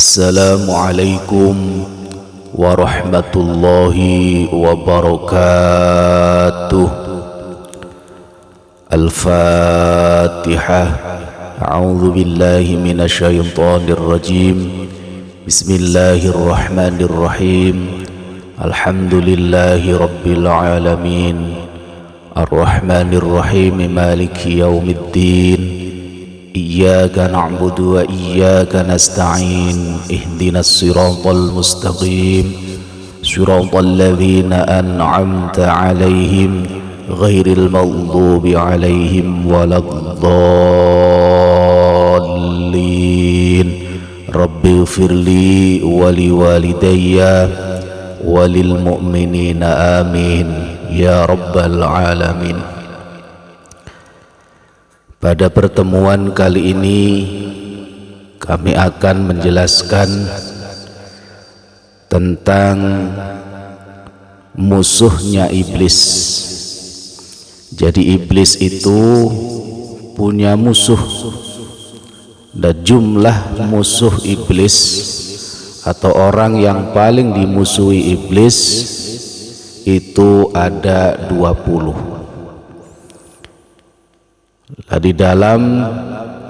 Assalamualaikum warahmatullahi wabarakatuh. Al-Fatihah. A'udzu billahi minasyaitonir rajim. Bismillahirrahmanirrahim. Alhamdulillahi rabbil alamin. Ar-Rahmanir-Rahim. Maliki yaumiddin. Iyyaka na'budu wa iyyaka nasta'in. Ihdinas siratal mustaqim. Siratal ladzina an'amta 'alaihim ghairil maghdubi 'alaihim waladdallin. Rabbighfirli wa liwalidayya walil mu'minina amin ya rabbal alamin. Pada pertemuan kali ini kami akan menjelaskan tentang musuhnya iblis. Jadi iblis itu punya musuh, dan jumlah musuh iblis atau orang yang paling dimusuhi iblis itu ada 20. Di dalam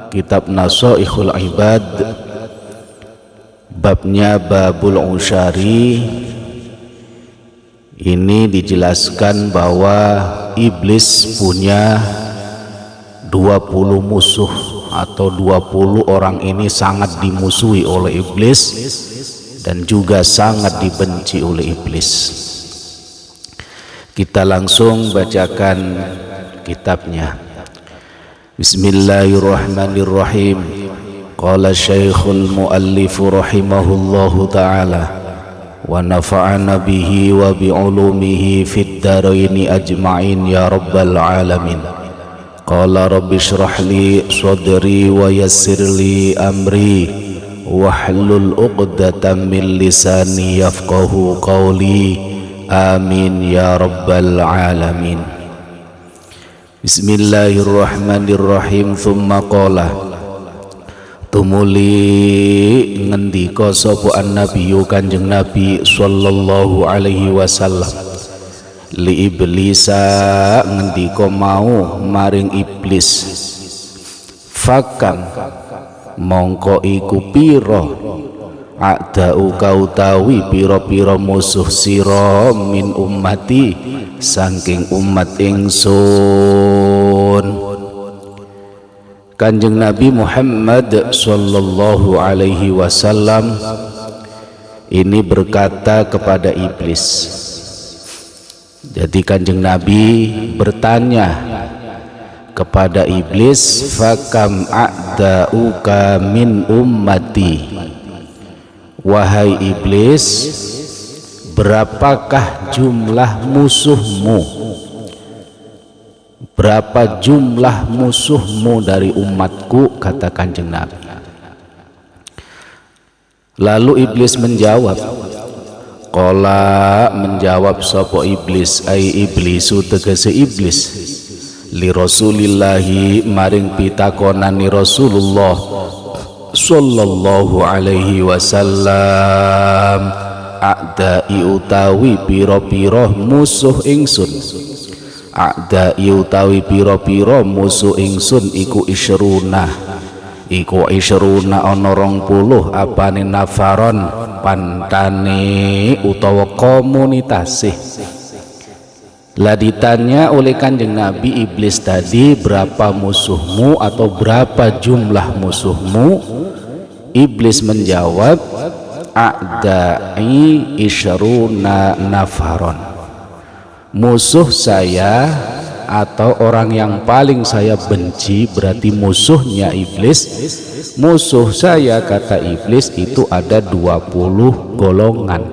kitab Nashaikhul Ibad, babnya Babul Usyari, ini dijelaskan bahwa iblis punya 20 musuh atau 20 orang ini sangat dimusuhi oleh iblis dan juga sangat dibenci oleh iblis. Kita langsung bacakan kitabnya. Bismillahirrahmanirrahim. Qala Syekhul Muallif rahimahullahu ta'ala wa nafa'ana bihi wa bi'ulumihi fid daraini ajma'in ya rabbal alamin. Qala rabbi shrah li sadri wa yassir li amri wahlul 'uqdatam min lisani yafqahu qawli. Amin ya rabbal alamin. Bismillahirrahmanirrahim. Thumma qala, tumuli ngendika sapa an-nabiyyu kanjeng Nabi sallallahu alaihi wasallam, li iblisa ngendika mau maring iblis, fakam mongko iku pira a'da'u kautawi pira-pira musuh sira min ummati saking umat ingsun. Kanjeng Nabi Muhammad sallallahu alaihi wasallam ini berkata kepada iblis. Jadi kanjeng Nabi bertanya kepada iblis, fakam a'da'uka min ummati, wahai iblis, berapakah jumlah musuhmu? Berapa jumlah musuhmu dari umatku? Kata kanjeng Nabi. Lalu iblis menjawab, qala menjawab sapa iblis, ai iblisu tegese iblis, li rasulillahi maring pitakonani Rasulullah sallallahu alaihi wasallam, a'dai utawi pira-pira musuh ingsun. A'dai utawi pira-pira musuh ingsun iku isyruna, iku isyruna ana 20 apane nafaron pantane utawa komunitase. Lah ditanya oleh kanjeng Nabi iblis tadi, berapa musuhmu atau berapa jumlah musuhmu? Iblis menjawab, a'da'i isyruna nafaron, musuh saya atau orang yang paling saya benci, berarti musuhnya iblis. Musuh saya, kata iblis, itu ada 20 golongan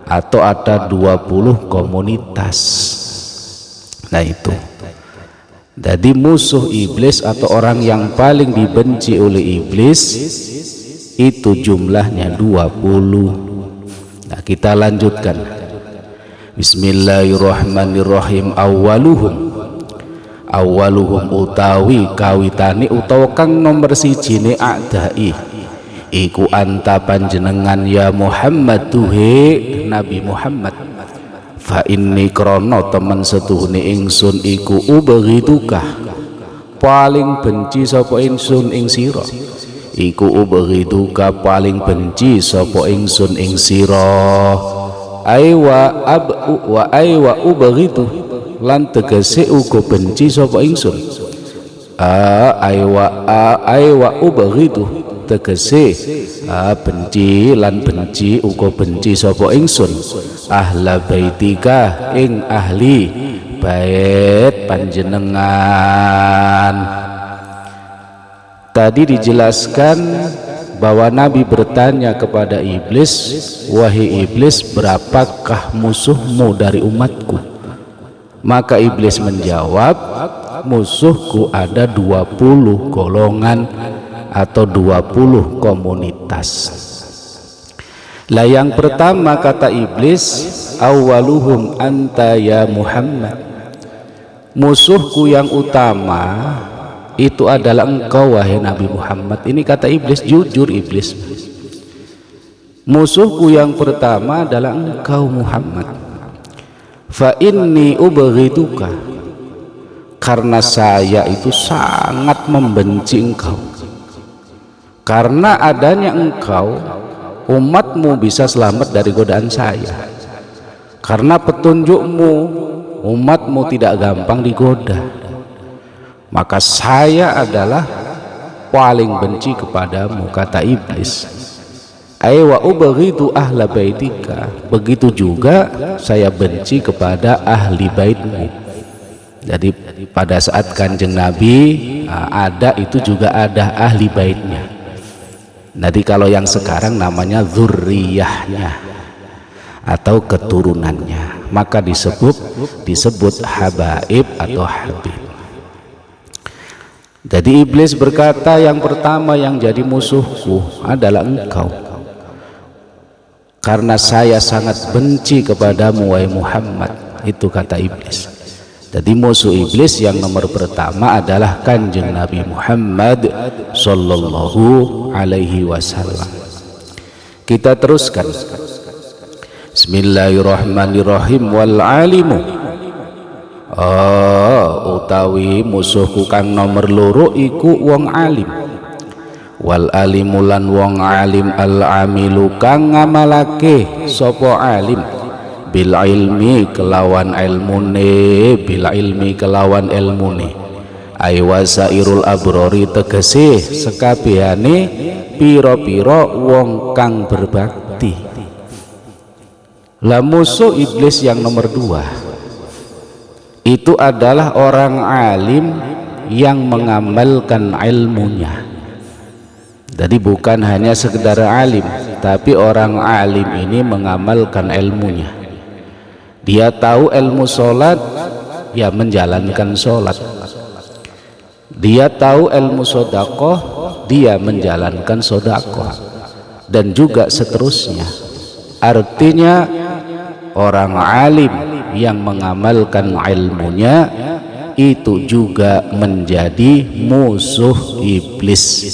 atau ada 20 komunitas. Nah itu, jadi musuh iblis atau orang yang paling dibenci oleh iblis itu jumlahnya 20. Nah kita lanjutkan. Bismillahirrahmanirrahim. Awaluhum utawi kawitane utawa kang nomor sijine a'dai iku anta panjenengan ya Muhammad tuhe Nabi Muhammad. Fa inni krono temen setuhune ingsun iku ubghituka paling benci sapa ingsun ing sira. Iku ubghituka paling benci sapa ingsun ing sira. Aiwa ubghitu lan tegese uga benci sapa ingsun. Aiwa ubghitu tegese benci lan benci uga benci sapa ingsun ahla baitika ing ahli bait panjenengan. Tadi dijelaskan bahwa Nabi bertanya kepada iblis, wahai iblis, berapakah musuhmu dari umatku? Maka iblis menjawab, musuhku ada 20 golongan atau 20 komunitas. Lah yang pertama kata iblis, awaluhum anta ya Muhammad. Musuhku yang utama itu adalah engkau wahai Nabi Muhammad. Ini kata iblis, jujur iblis. Musuhku yang pertama adalah engkau Muhammad. Fa inni ubghituka, karena saya itu sangat membenci engkau. Karena adanya engkau, umatmu bisa selamat dari godaan saya. Karena petunjukmu, umatmu tidak gampang digoda. Maka saya adalah paling benci kepadamu, kata iblis. Aiwa ubghitu ahla baitika, begitu juga saya benci kepada ahli baitmu. Jadi pada saat Kanjeng Nabi ada, itu juga ada ahli baitnya. Jadi kalau yang sekarang namanya zurriyahnya atau keturunannya, maka disebut habaib atau habib. Jadi iblis berkata, yang pertama yang jadi musuhku adalah engkau, karena saya sangat benci kepadamu wahai Muhammad. Itu kata iblis. Jadi musuh iblis yang nomor pertama adalah Kanjeng Nabi Muhammad sallallahu alaihi wasallam. Kita teruskan. Bismillahirrahmanirrahim. Wal alimu, utawi musuhku kang nomor loro iku wong alim. Wal alimulan wong alim, al amilu kang ngamalake sapa alim, bil ilmi kelawan ilmune, bil ilmi kelawan ilmune. Ai wasairul abrori tegese sekabehane pira-pira wong kang berbakti. Lah musuh iblis yang nomor 2 itu adalah orang alim yang mengamalkan ilmunya. Jadi bukan hanya sekedar alim, tapi orang alim ini mengamalkan ilmunya. Dia tahu ilmu sholat, ya menjalankan sholat. Dia tahu ilmu sodakoh, dia menjalankan sodakoh, dan juga seterusnya. Artinya orang alim yang mengamalkan ilmunya itu juga menjadi musuh iblis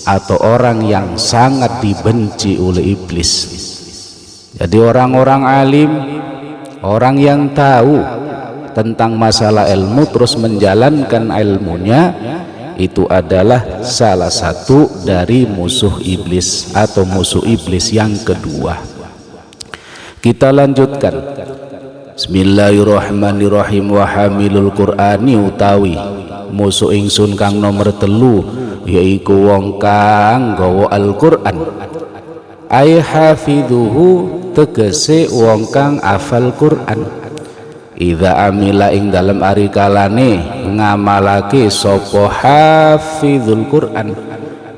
atau orang yang sangat dibenci oleh iblis. Jadi orang-orang alim, orang yang tahu tentang masalah ilmu terus menjalankan ilmunya, itu adalah salah satu dari musuh iblis atau musuh iblis yang kedua. Kita lanjutkan. Bismillahirrahmanirrahim. Wa hamilul qur'ani, utawi musuh ingsun kang nomor 3 yaiku wong kang gawa Al-Qur'an. Ai hafidhuhu, tegese wong kang afal Qur'an. Idza amila, ing dalem ari kalane ngamalake sapa hafizul Qur'an,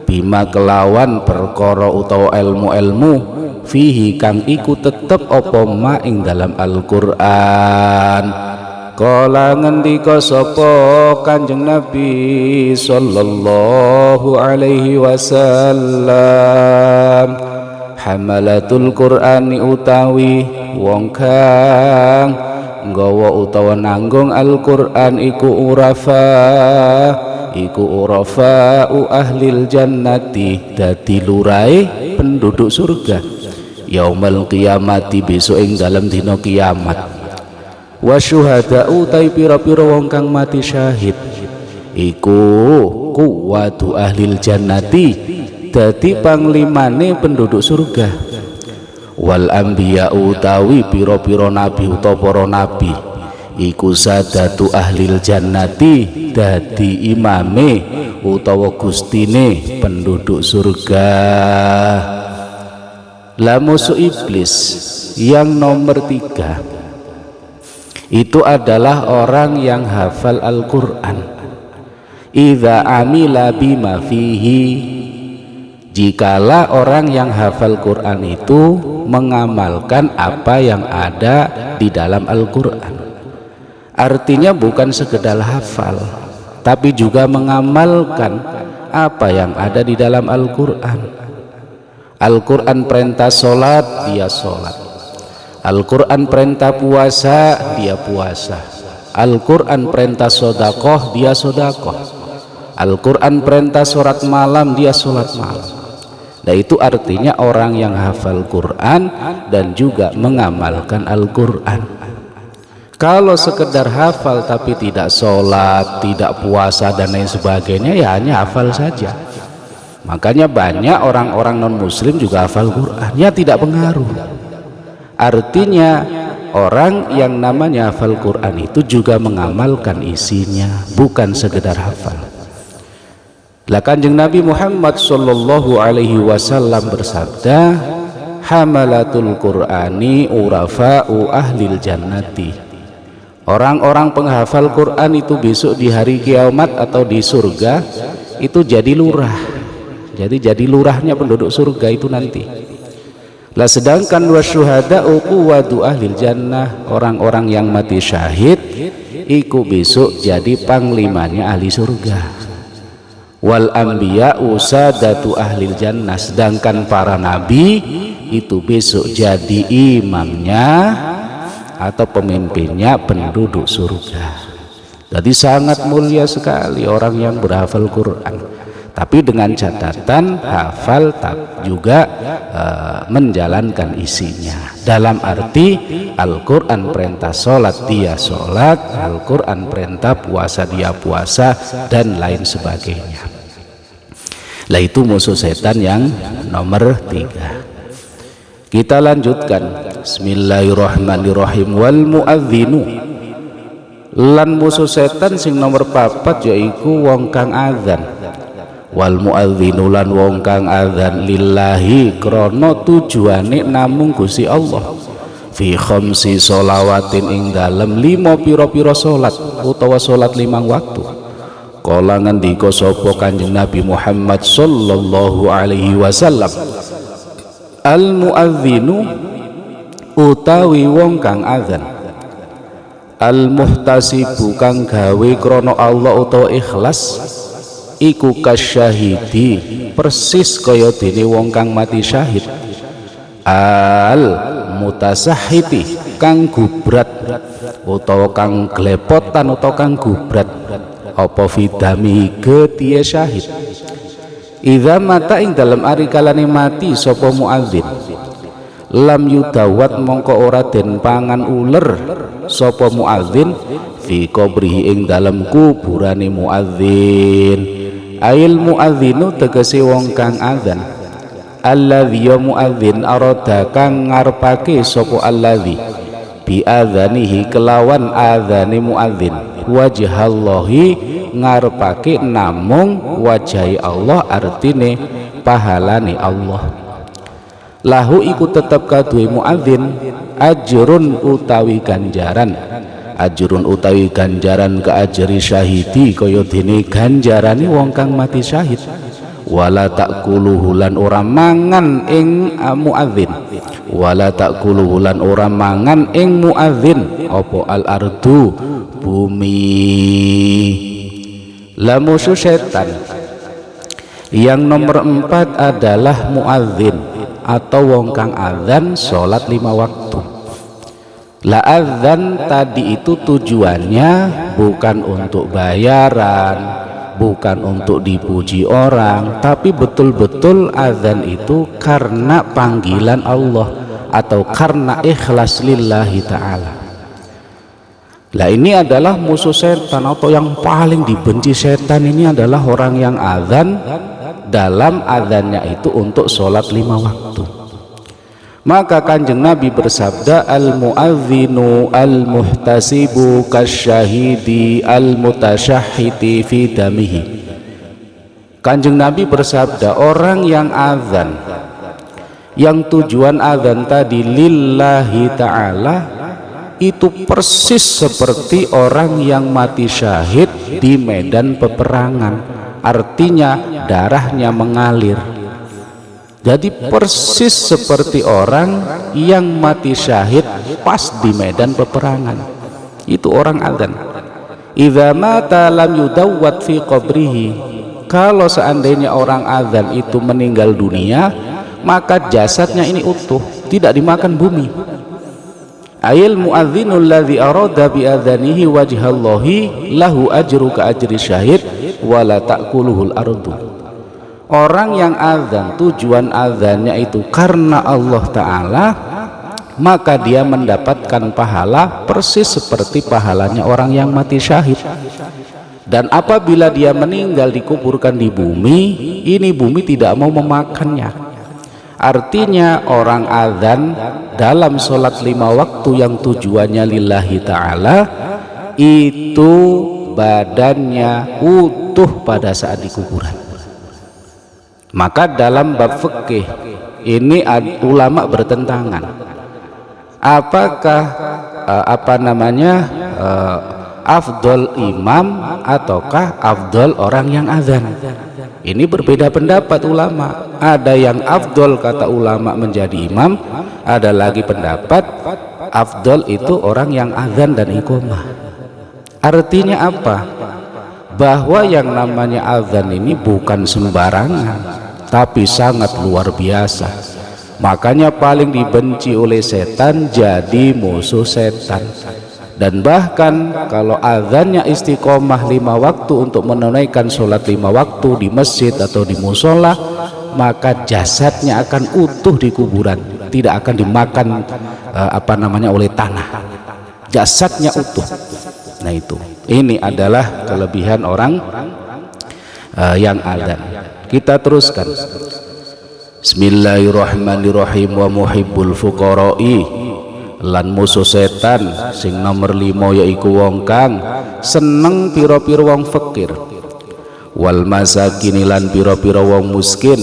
bima kelawan perkara utawa ilmu-ilmu, fihi kang iku tetep apa ma ing dalam Al-Qur'an. Kala ngendika sapa Kanjeng Nabi sallallahu alaihi wasallam, hamalatul Qur'ani, utawi wong kang nggawa utawa nanggung Al-Qur'an iku urafa, iku urafa'u ahlil jannati, dadi lurai penduduk surga yaumal qiyamati, besok ing dalam dina kiamat. Wa syuhada'u tai pira-pira wong kang mati syahid iku kuwatu ahlil jannati, dadi panglimane penduduk surga. Wal anbiya utawi pira-pira nabi utawa para nabi iku sadatu ahlil jannati, dadi imame utawa gustine penduduk surga. Lah musuh iblis yang nomor 3 itu adalah orang yang hafal Al-Quran. Idza amila bima fihi, jikalau orang yang hafal Quran itu mengamalkan apa yang ada di dalam Al-Quran. Artinya bukan sekedar hafal, tapi juga mengamalkan apa yang ada di dalam Al-Quran. Al-Quran perintah sholat, dia sholat. Al-Quran perintah puasa, dia puasa. Al-Quran perintah sodakoh, dia sodakoh. Al-Quran perintah sholat malam, dia sholat malam. Nah, itu artinya orang yang hafal Quran dan juga mengamalkan Al-Quran. Kalau sekedar hafal tapi tidak sholat, tidak puasa dan lain sebagainya, ya hanya hafal saja. Makanya banyak orang-orang non muslim juga hafal Quran, ya tidak pengaruh. Artinya orang yang namanya hafal Quran itu juga mengamalkan isinya, bukan sekedar hafal. Lah Kanjeng Nabi Muhammad sallallahu alaihi wasallam bersabda, hamalatul Qur'ani urafa'u ahlil jannati. Orang-orang penghafal Quran itu besok di hari kiamat atau di surga itu jadi lurah. Jadi lurahnya penduduk surga itu nanti. Lah sedangkan wasyuhada'u quwwatu ahlil jannah, orang-orang yang mati syahid iku besok jadi panglimanya ahli surga. Wal anbiya'u sadatu ahlil jannah, sedangkan para nabi itu besok jadi imamnya atau pemimpinnya penduduk surga. Jadi sangat mulia sekali orang yang berhafal Quran, tapi dengan catatan hafal juga menjalankan isinya. Dalam arti Al-Quran perintah sholat, dia sholat. Al-Quran perintah puasa, dia puasa, dan lain sebagainya. Lah itu musuh setan yang nomor 3. Kita lanjutkan. Bismillahirrahmanirrahim. Wal muadzinu, lan musuh setan sing nomor 4 yaiku wong kang adzan. Wal muadzinu, lan wong kang adzan lillahi, krana tujuane namung Gusti Allah. Fi khamsi sholawatin, ing dalem 5 pira-pira salat utawa salat 5 waktu. Kala ngendika sapa Kanjeng Nabi Muhammad sallallahu alaihi wasallam, al muadzinu utawi wong kang adzan, al muhtasibu kang gawe krana Allah utawa ikhlas, iku kasyahidi, persis kaya dene wong kang mati syahid. Al mutasahhiti, kang gubrat utawa kang glepotan utawa kang gubrat apa fidami getihe syahid. Idza mata, ing dalam ari kalane mati sapa muadzin, lam yudawat mongko ora den pangan uler sapa muadzin fi qabrihi, ing dalam kuburane muadzin. Ail muadzinu tegese wong kang adzan, alladzi ya muadzin arada kang ngarepake sapa alladzi bi adzanihi kelawan adzane muadzin, wajhallahi ngarepake namung wajahi Allah, artine pahalane Allah. Lahu iku tetep kaduwe muadzin ajrun utawi ganjaran, ajrun utawi ganjaran ka ajri syahidi, kaya dene ganjarane wong kang mati syahid. Wala takuluhu, lan ora mangan ing muadzin, wala takuluhu, lan ora mangan ing muadzin apa al ardu, bumi. La musuh setan yang nomor 4 adalah muadzin atau wong kang adzan sholat 5 waktu. La adzan tadi itu tujuannya bukan untuk bayaran, bukan untuk dipuji orang, tapi betul-betul azan itu karena panggilan Allah atau karena ikhlas lillahi ta'ala. Lah ini adalah musuh setan, atau yang paling dibenci setan ini adalah orang yang azan dalam azannya itu untuk sholat 5 waktu. Maka Kanjeng Nabi bersabda, al-mu'adzinu al-muhtasibu kasyahidi al-mutasyahhiti fi damihi. Kanjeng Nabi bersabda, orang yang azan, yang tujuan azan tadi lillahi ta'ala, itu persis seperti orang yang mati syahid di medan peperangan, artinya darahnya mengalir. Jadi persis seperti orang yang mati syahid pas di medan peperangan. Itu orang azan. Idza mata lam yudawwat fi qabrihi. Kalau seandainya orang azan itu meninggal dunia, maka jasadnya ini utuh, tidak dimakan bumi. Ayil muadzinul ladzi arada bi adzanihi wajhallahi lahu ajru ka ajri syahid wala ta'kuluhul ardu. Orang yang azan, tujuan azannya itu karena Allah Ta'ala, maka dia mendapatkan pahala persis seperti pahalanya orang yang mati syahid. Dan apabila dia meninggal dikuburkan di bumi, ini bumi tidak mau memakannya. Artinya orang azan dalam sholat 5 waktu yang tujuannya lillahi ta'ala, itu badannya utuh pada saat di kuburan. Maka dalam bab fikih ini ulama bertentangan, apakah afdol imam ataukah afdol orang yang azan. Ini berbeda pendapat ulama. Ada yang afdol kata ulama menjadi imam, ada lagi pendapat afdol itu orang yang azan dan iqamah. Artinya apa? Bahwa yang namanya azan ini bukan sembarangan, tapi sangat luar biasa. Makanya paling dibenci oleh setan, jadi musuh setan. Dan bahkan kalau azannya istiqomah 5 waktu untuk menunaikan sholat 5 waktu di masjid atau di musola, maka jasadnya akan utuh di kuburan, tidak akan dimakan oleh tanah. Jasadnya utuh. Nah itu, ini adalah kelebihan orang yang azan. Kita teruskan. Bismillahirrahmanirrahim. Wa muhibbul fuqara'i, lan musuh setan sing nomor 5 yaiku wong kang seneng pira-pira wong fakir, wal masakin lan pira-pira wong miskin,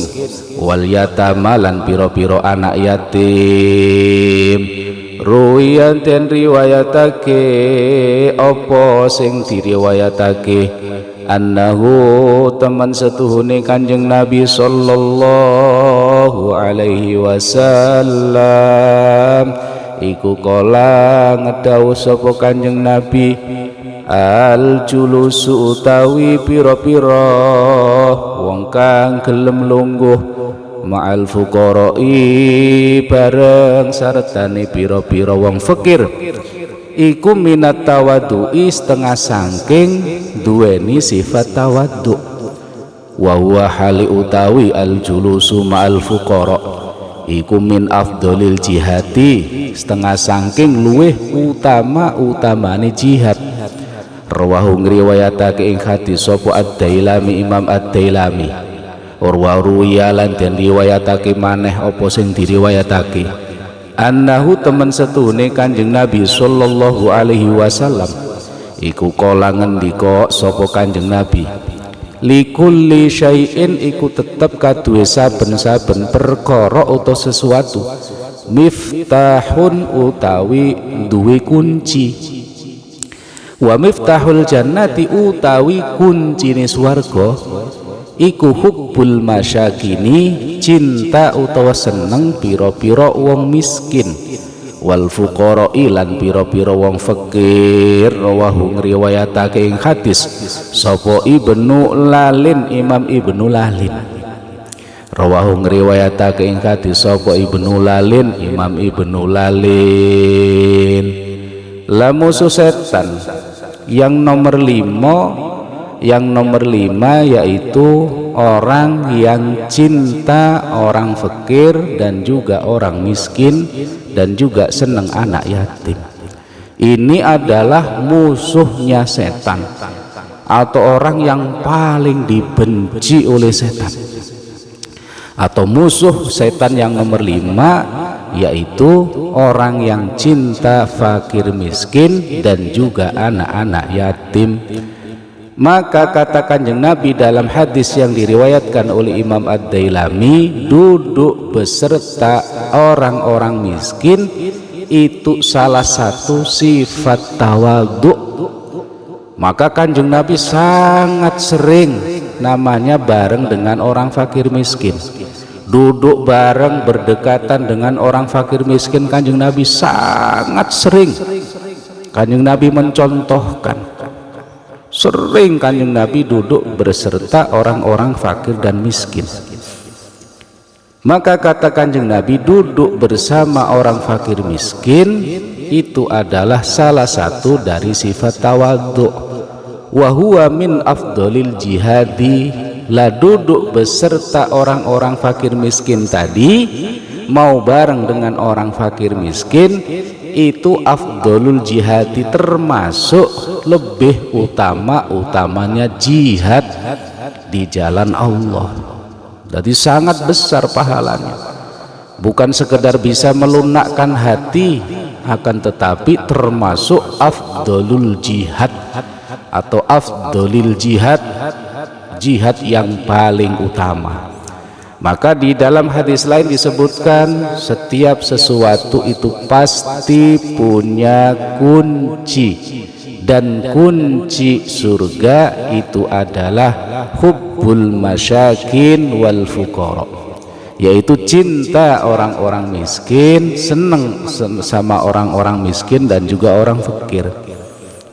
wal yatama lan pira-pira anak yatim. Ruyan ten riwayatake apa sing diriwayatake, annahu teman setuhune Kanjeng Nabi sallallahu alaihi wasallam iku kala ngedhawuh sapa Kanjeng Nabi, al julusu utawi pira-pira wong kang gelem lungguh, ma'al fuqara'i bareng sartane pira-pira wong fakir, iku minat tawaddu'i setengah sangking duweni sifat tawaddu. Wa huwa hali utawi al julusu ma'al fuqara iku min afdolil jihati, setengah sangking luweh utamane jihad. Rawahu ngriwayatake ing hadis sapa ad-Dailami, Imam ad-Dailami. Urwa ruwiyalan dan riwayatake maneh apa sing diriwayatake, annahu temen setune Kanjeng Nabi sallallahu alaihi wasallam iku kala ngendika sapa Kanjeng Nabi, likulli syai'in iku tetep kaduwe saben-saben perkara utawa sesuatu, miftahun utawi duwe kunci, wa miftahul jannati utawi kuncine swarga iku hubbul masyakini, cinta utawa seneng pira-pira wong miskin, wal fuqara lan pira-pira wong fakir. Rawahu ngriwayatake ing hadis sapa Ibnu Lalin, Imam Ibnu Lalin. Rawahu ngriwayatake ing hadis sapa Ibnu Lalin, Imam Ibnu Lalin. La musuh setan yang nomor 5 Yang nomor 5 yaitu orang yang cinta orang fakir dan juga orang miskin dan juga senang anak yatim. Ini adalah musuhnya setan atau orang yang paling dibenci oleh setan. Atau musuh setan yang nomor 5 yaitu orang yang cinta fakir miskin dan juga anak-anak yatim. Maka kata Kanjeng Nabi dalam hadis yang diriwayatkan oleh Imam Ad-Dailami, duduk beserta orang-orang miskin itu salah satu sifat tawadhu. Maka Kanjeng Nabi sangat sering namanya bareng dengan orang fakir miskin, duduk bareng berdekatan dengan orang fakir miskin. Kanjeng Nabi sangat sering. Kanjeng Nabi mencontohkan, sering Kanjeng Nabi duduk berserta orang-orang fakir dan miskin. Maka kata Kanjeng Nabi, duduk bersama orang fakir miskin itu adalah salah satu dari sifat tawadhu. Wa huwa min afdolil jihadi. Lah duduk beserta orang-orang fakir miskin tadi, mau bareng dengan orang fakir miskin, itu afdolul jihadi, termasuk lebih utamanya jihad di jalan Allah. Jadi sangat besar pahalanya, bukan sekedar bisa melunakkan hati, akan tetapi termasuk afdolul jihad atau afdolil jihad, jihad yang paling utama. Maka di dalam hadis lain disebutkan setiap sesuatu itu pasti punya kunci, dan kunci surga itu adalah hubbul masyakin wal fuqara, yaitu cinta orang-orang miskin, senang sama orang-orang miskin dan juga orang fakir.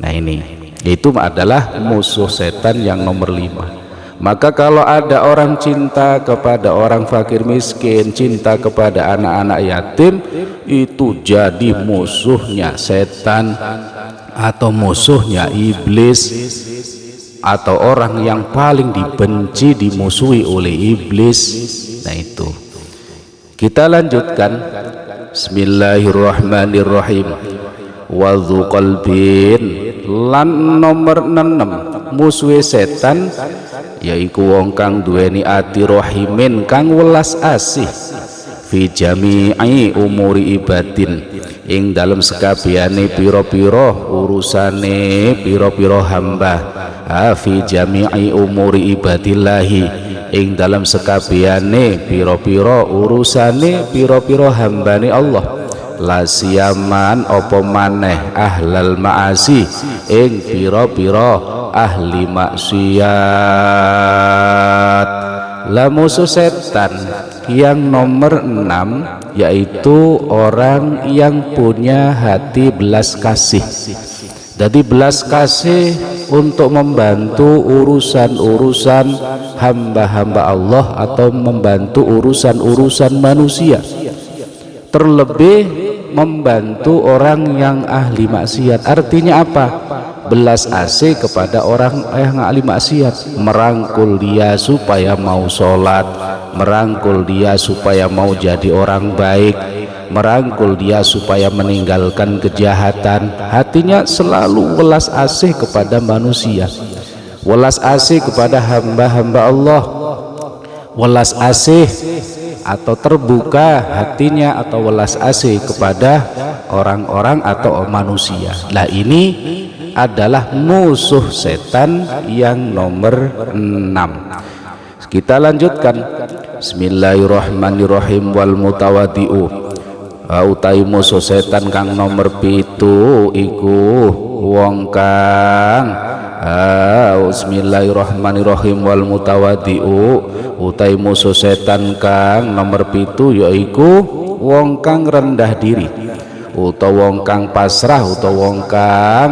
Nah ini itu adalah musuh setan yang nomor 5. Maka kalau ada orang cinta kepada orang fakir miskin, cinta kepada anak-anak yatim, itu jadi musuhnya setan atau musuhnya iblis, atau orang yang paling dibenci, dimusuhi oleh iblis. Nah itu kita lanjutkan. Bismillahirrahmanirrahim. Wadhu qalbin, lan nomor 6 musuh setan yaiku wong kang duweni ati rahimin kang welas asih fi jami'i umuri ibadin, ing dalam sekabehane pira-pira urusane pira-pira hamba. Fi jami'i umuri ibadillahi, ing dalam sekabehane pira-pira urusane pira-pira hambane Allah. La siyaman apa maneh ahlal ma'asi, ing pira-pira ahli maksiat. La musuh setan yang nomor 6 yaitu orang yang punya hati belas kasih. Jadi belas kasih untuk membantu urusan-urusan hamba-hamba Allah atau membantu urusan-urusan manusia, terlebih membantu orang yang ahli maksiat. Artinya apa? Belas asih kepada orang yang ahli maksiat, merangkul dia supaya mau sholat, merangkul dia supaya mau jadi orang baik, merangkul dia supaya meninggalkan kejahatan. Hatinya selalu welas asih kepada manusia, welas asih kepada hamba-hamba Allah, welas asih atau terbuka hatinya atau welas asih kepada orang-orang atau manusia. Nah ini adalah musuh setan yang nomor 6. Kita lanjutkan. Bismillahirrahmanirrahim. Wal mutawadi'u, utai musuh setan kang nomor 7 iku wong kang Bismillahirrahmanirrahim. Wal mutawadi'u, utai musuh setan kang nomor 7 yaiku wong kang rendah diri, utawa wong kang pasrah, utawa wong kang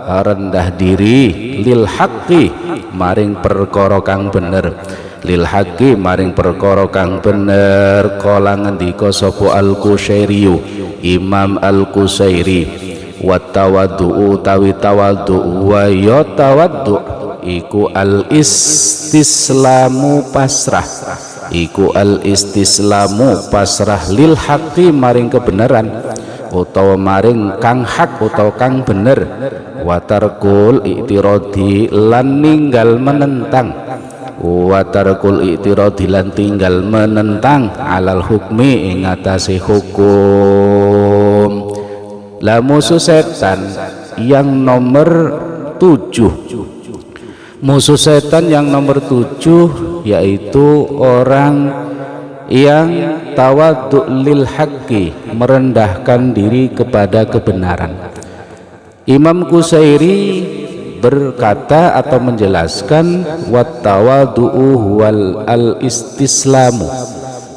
rendah diri lil haqqi maring perkara kang bener, lil haqqi maring perkara kang bener. Kala ngendika sapa Al-Qusyairi, Imam Al-Qusyairi, wa tawaddu utawi tawaddu wa ya tawaddu iku al istislamu pasrah, iku al istislamu pasrah lil haqqi maring kebenaran utawa maring kang hak utawa kang bener, wa tarkul i'tiradi lan ninggal menentang, wa tarkul i'tiradi lan tinggal menentang alal hukmi ing atase hukum. Lah musuh setan yang nomor 7, musuh setan yang nomor 7 yaitu orang yang tawaddu lil haqqi, merendahkan diri kepada kebenaran. Imam Qusairi berkata atau menjelaskan wat tawaddu'u wal al istislamu,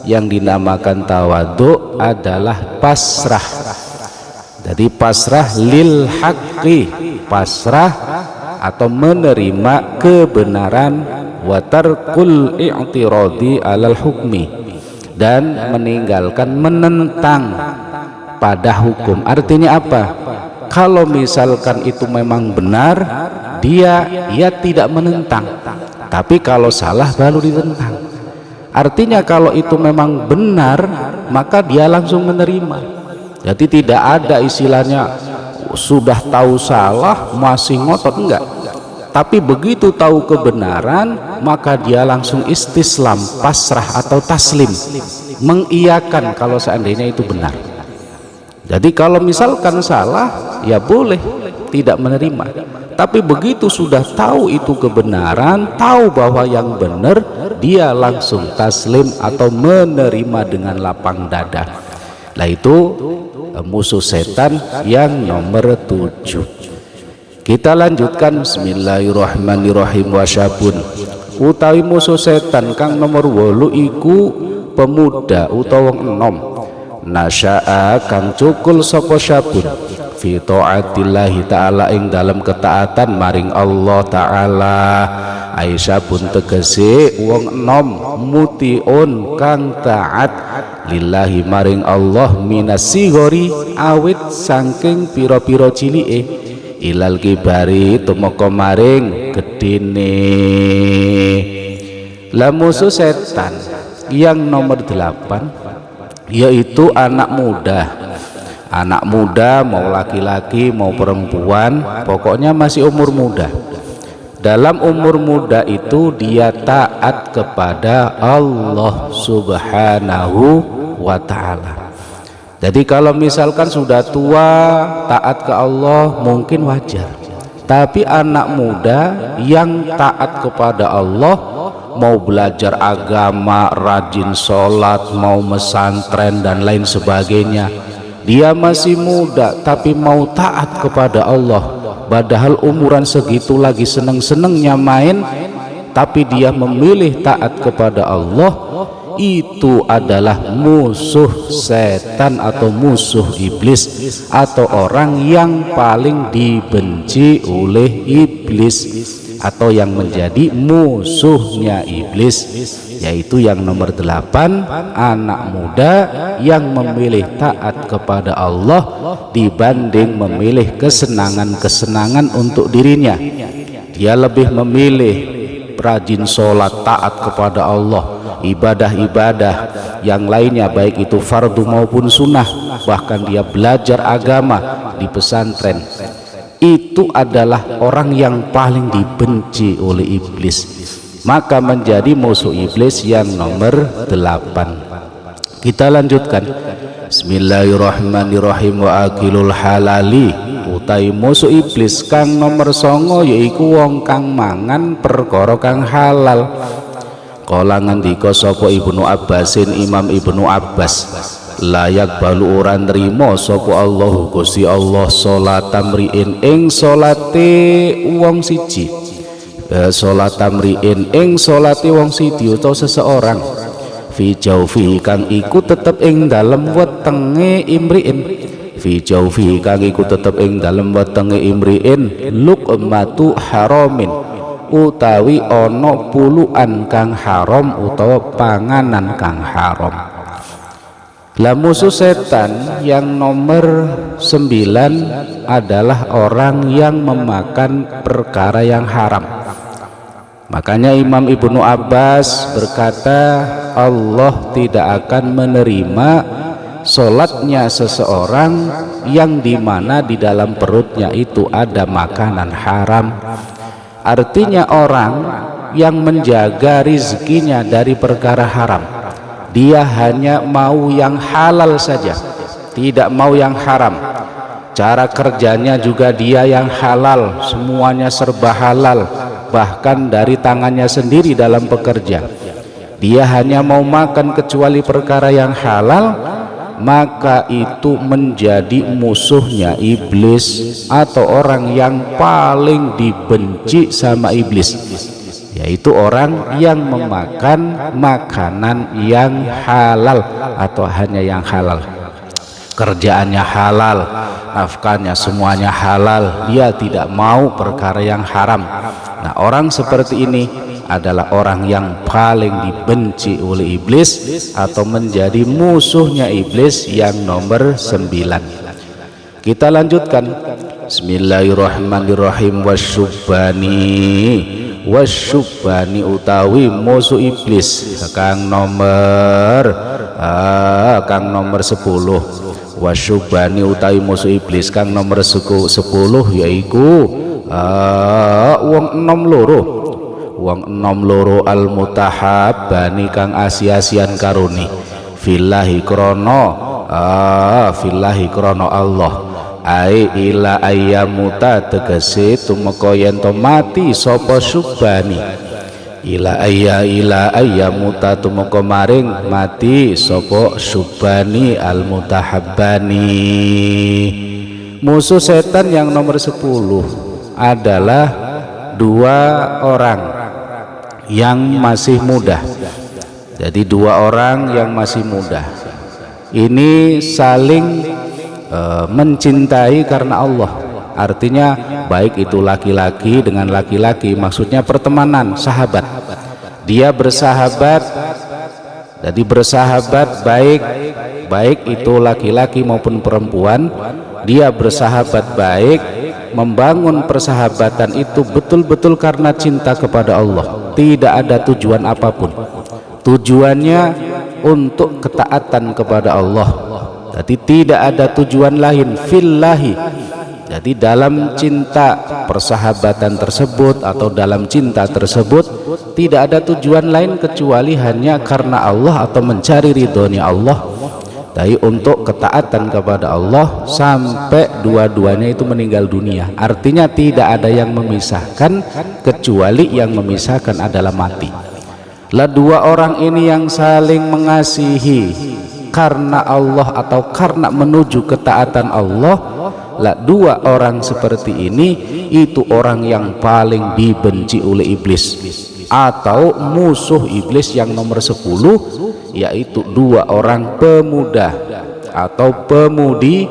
yang dinamakan tawaddu adalah pasrah. Jadi pasrah lil haqqi, pasrah atau menerima kebenaran, wa tarkul i'tiradi alal hukmi, dan meninggalkan menentang pada hukum. Artinya apa? Kalau misalkan itu memang benar, dia tidak menentang, tapi kalau salah baru ditentang. Artinya kalau itu memang benar, maka dia langsung menerima. Jadi tidak ada istilahnya sudah tahu salah masih ngotot, enggak. Tapi begitu tahu kebenaran, maka dia langsung istislam, pasrah atau taslim, mengiyakan kalau seandainya itu benar. Jadi kalau misalkan salah, ya boleh tidak menerima. Tapi begitu sudah tahu itu kebenaran, tahu bahwa yang benar, dia langsung taslim atau menerima dengan lapang dada. Nah itu musuh setan yang nomor 7. Kita lanjutkan. Bismillahirrahmanirrahim. Wasyabun utawi musuh setan kang nomor 8 iku pemuda utawa enom, nasya'a kang cukul sapa syabun fi taatillahi ta'ala ing dalam ketaatan maring Allah ta'ala. Aisyah pun tegese wong enom mutiun kang taat lillahi maring Allah minasigori awit saking pira-pira cilike ilal kibari tumeka maring gedene. Lah musuh setan yang nomor 8 yaitu anak muda. Anak muda mau laki-laki mau perempuan, pokoknya masih umur muda. Dalam umur muda itu dia taat kepada Allah Subhanahu wa ta'ala. Jadi kalau misalkan sudah tua taat ke Allah mungkin wajar, tapi anak muda yang taat kepada Allah, mau belajar agama, rajin sholat, mau mesantren dan lain sebagainya, dia masih muda tapi mau taat kepada Allah, padahal umuran segitu lagi seneng-senengnya main, tapi dia memilih taat kepada Allah, itu adalah musuh setan atau musuh iblis, atau orang yang paling dibenci oleh iblis, atau yang menjadi musuhnya iblis, yaitu yang nomor 8, anak muda yang memilih taat kepada Allah dibanding memilih kesenangan-kesenangan untuk dirinya. Dia lebih memilih rajin sholat, taat kepada Allah, ibadah-ibadah yang lainnya baik itu fardu maupun sunnah, bahkan dia belajar agama di pesantren. Itu adalah orang yang paling dibenci oleh iblis, maka menjadi musuh iblis yang nomor 8. Kita lanjutkan. Bismillahirrahmanirrahim. Wa akilul halali utai musuh iblis kang nomor 9 yaiku wong kang mangan perkara kang halal. Kala ngendika sapa Ibnu Abbasin, Imam Ibnu Abbas, layak balu ora nrimo sapa Allah Gusti Allah salat tamriin ing salate wong siji, salat tamriin ing salate wong siji utawa seseorang, fi jaufi kang iku tetep ing dalem wetenge imriin, fi jaufi kang iku tetep ing dalem wetenge imriin luqmatu haramin utawi ana puluhan kang haram utawa panganan kang haram. Lah musuh setan yang nomor 9 adalah orang yang memakan perkara yang haram. Makanya Imam Ibnu Abbas berkata, Allah tidak akan menerima sholatnya seseorang yang dimana di dalam perutnya itu ada makanan haram. Artinya orang yang menjaga rizkinya dari perkara haram, dia hanya mau yang halal saja, tidak mau yang haram. Cara kerjanya juga dia yang halal, semuanya serba halal, bahkan dari tangannya sendiri dalam bekerja. Dia hanya mau makan kecuali perkara yang halal, maka itu menjadi musuhnya iblis, atau orang yang paling dibenci sama iblis, yaitu orang yang memakan makanan yang halal atau hanya yang halal. Kerjaannya halal, nafkahnya semuanya halal, dia tidak mau perkara yang haram. Nah, orang seperti ini adalah orang yang paling dibenci oleh iblis atau menjadi musuhnya iblis yang nomor 9. Kita lanjutkan. Bismillahirrahmanirrahim. Wasyubani utawi musuh iblis kang nomor 10. Wasyubani utawi musuh iblis kang nomor 10 yaiku wong enom loro al mutahabbani kang asi-asian karuni fillahi krono Allah, ai ila ayyamuta tegese tumeka yen to mati sapa subani, ila ayyamuta tumeka maring mati sapa subani al mutahabbani. Musuh setan yang nomor 10 adalah 2 orang yang masih muda. Jadi 2 orang yang masih muda ini saling mencintai karena Allah. Artinya baik itu laki-laki dengan laki-laki, maksudnya pertemanan, sahabat. Dia bersahabat, jadi bersahabat baik itu laki-laki maupun perempuan. Dia bersahabat baik, membangun persahabatan itu betul-betul karena cinta kepada Allah, tidak ada tujuan apapun. Tujuannya untuk ketaatan kepada Allah, jadi tidak ada tujuan lain, fillahi. Jadi dalam cinta persahabatan tersebut atau dalam cinta tersebut tidak ada tujuan lain kecuali hanya karena Allah atau mencari ridhonya Allah, tapi untuk ketaatan kepada Allah sampai dua-duanya itu meninggal dunia. Artinya tidak ada yang memisahkan, kecuali yang memisahkan adalah mati. Lah 2 orang ini yang saling mengasihi karena Allah atau karena menuju ketaatan Allah. Lah 2 orang seperti ini itu orang yang paling dibenci oleh iblis atau musuh iblis yang nomor 10, yaitu 2 orang pemuda atau pemudi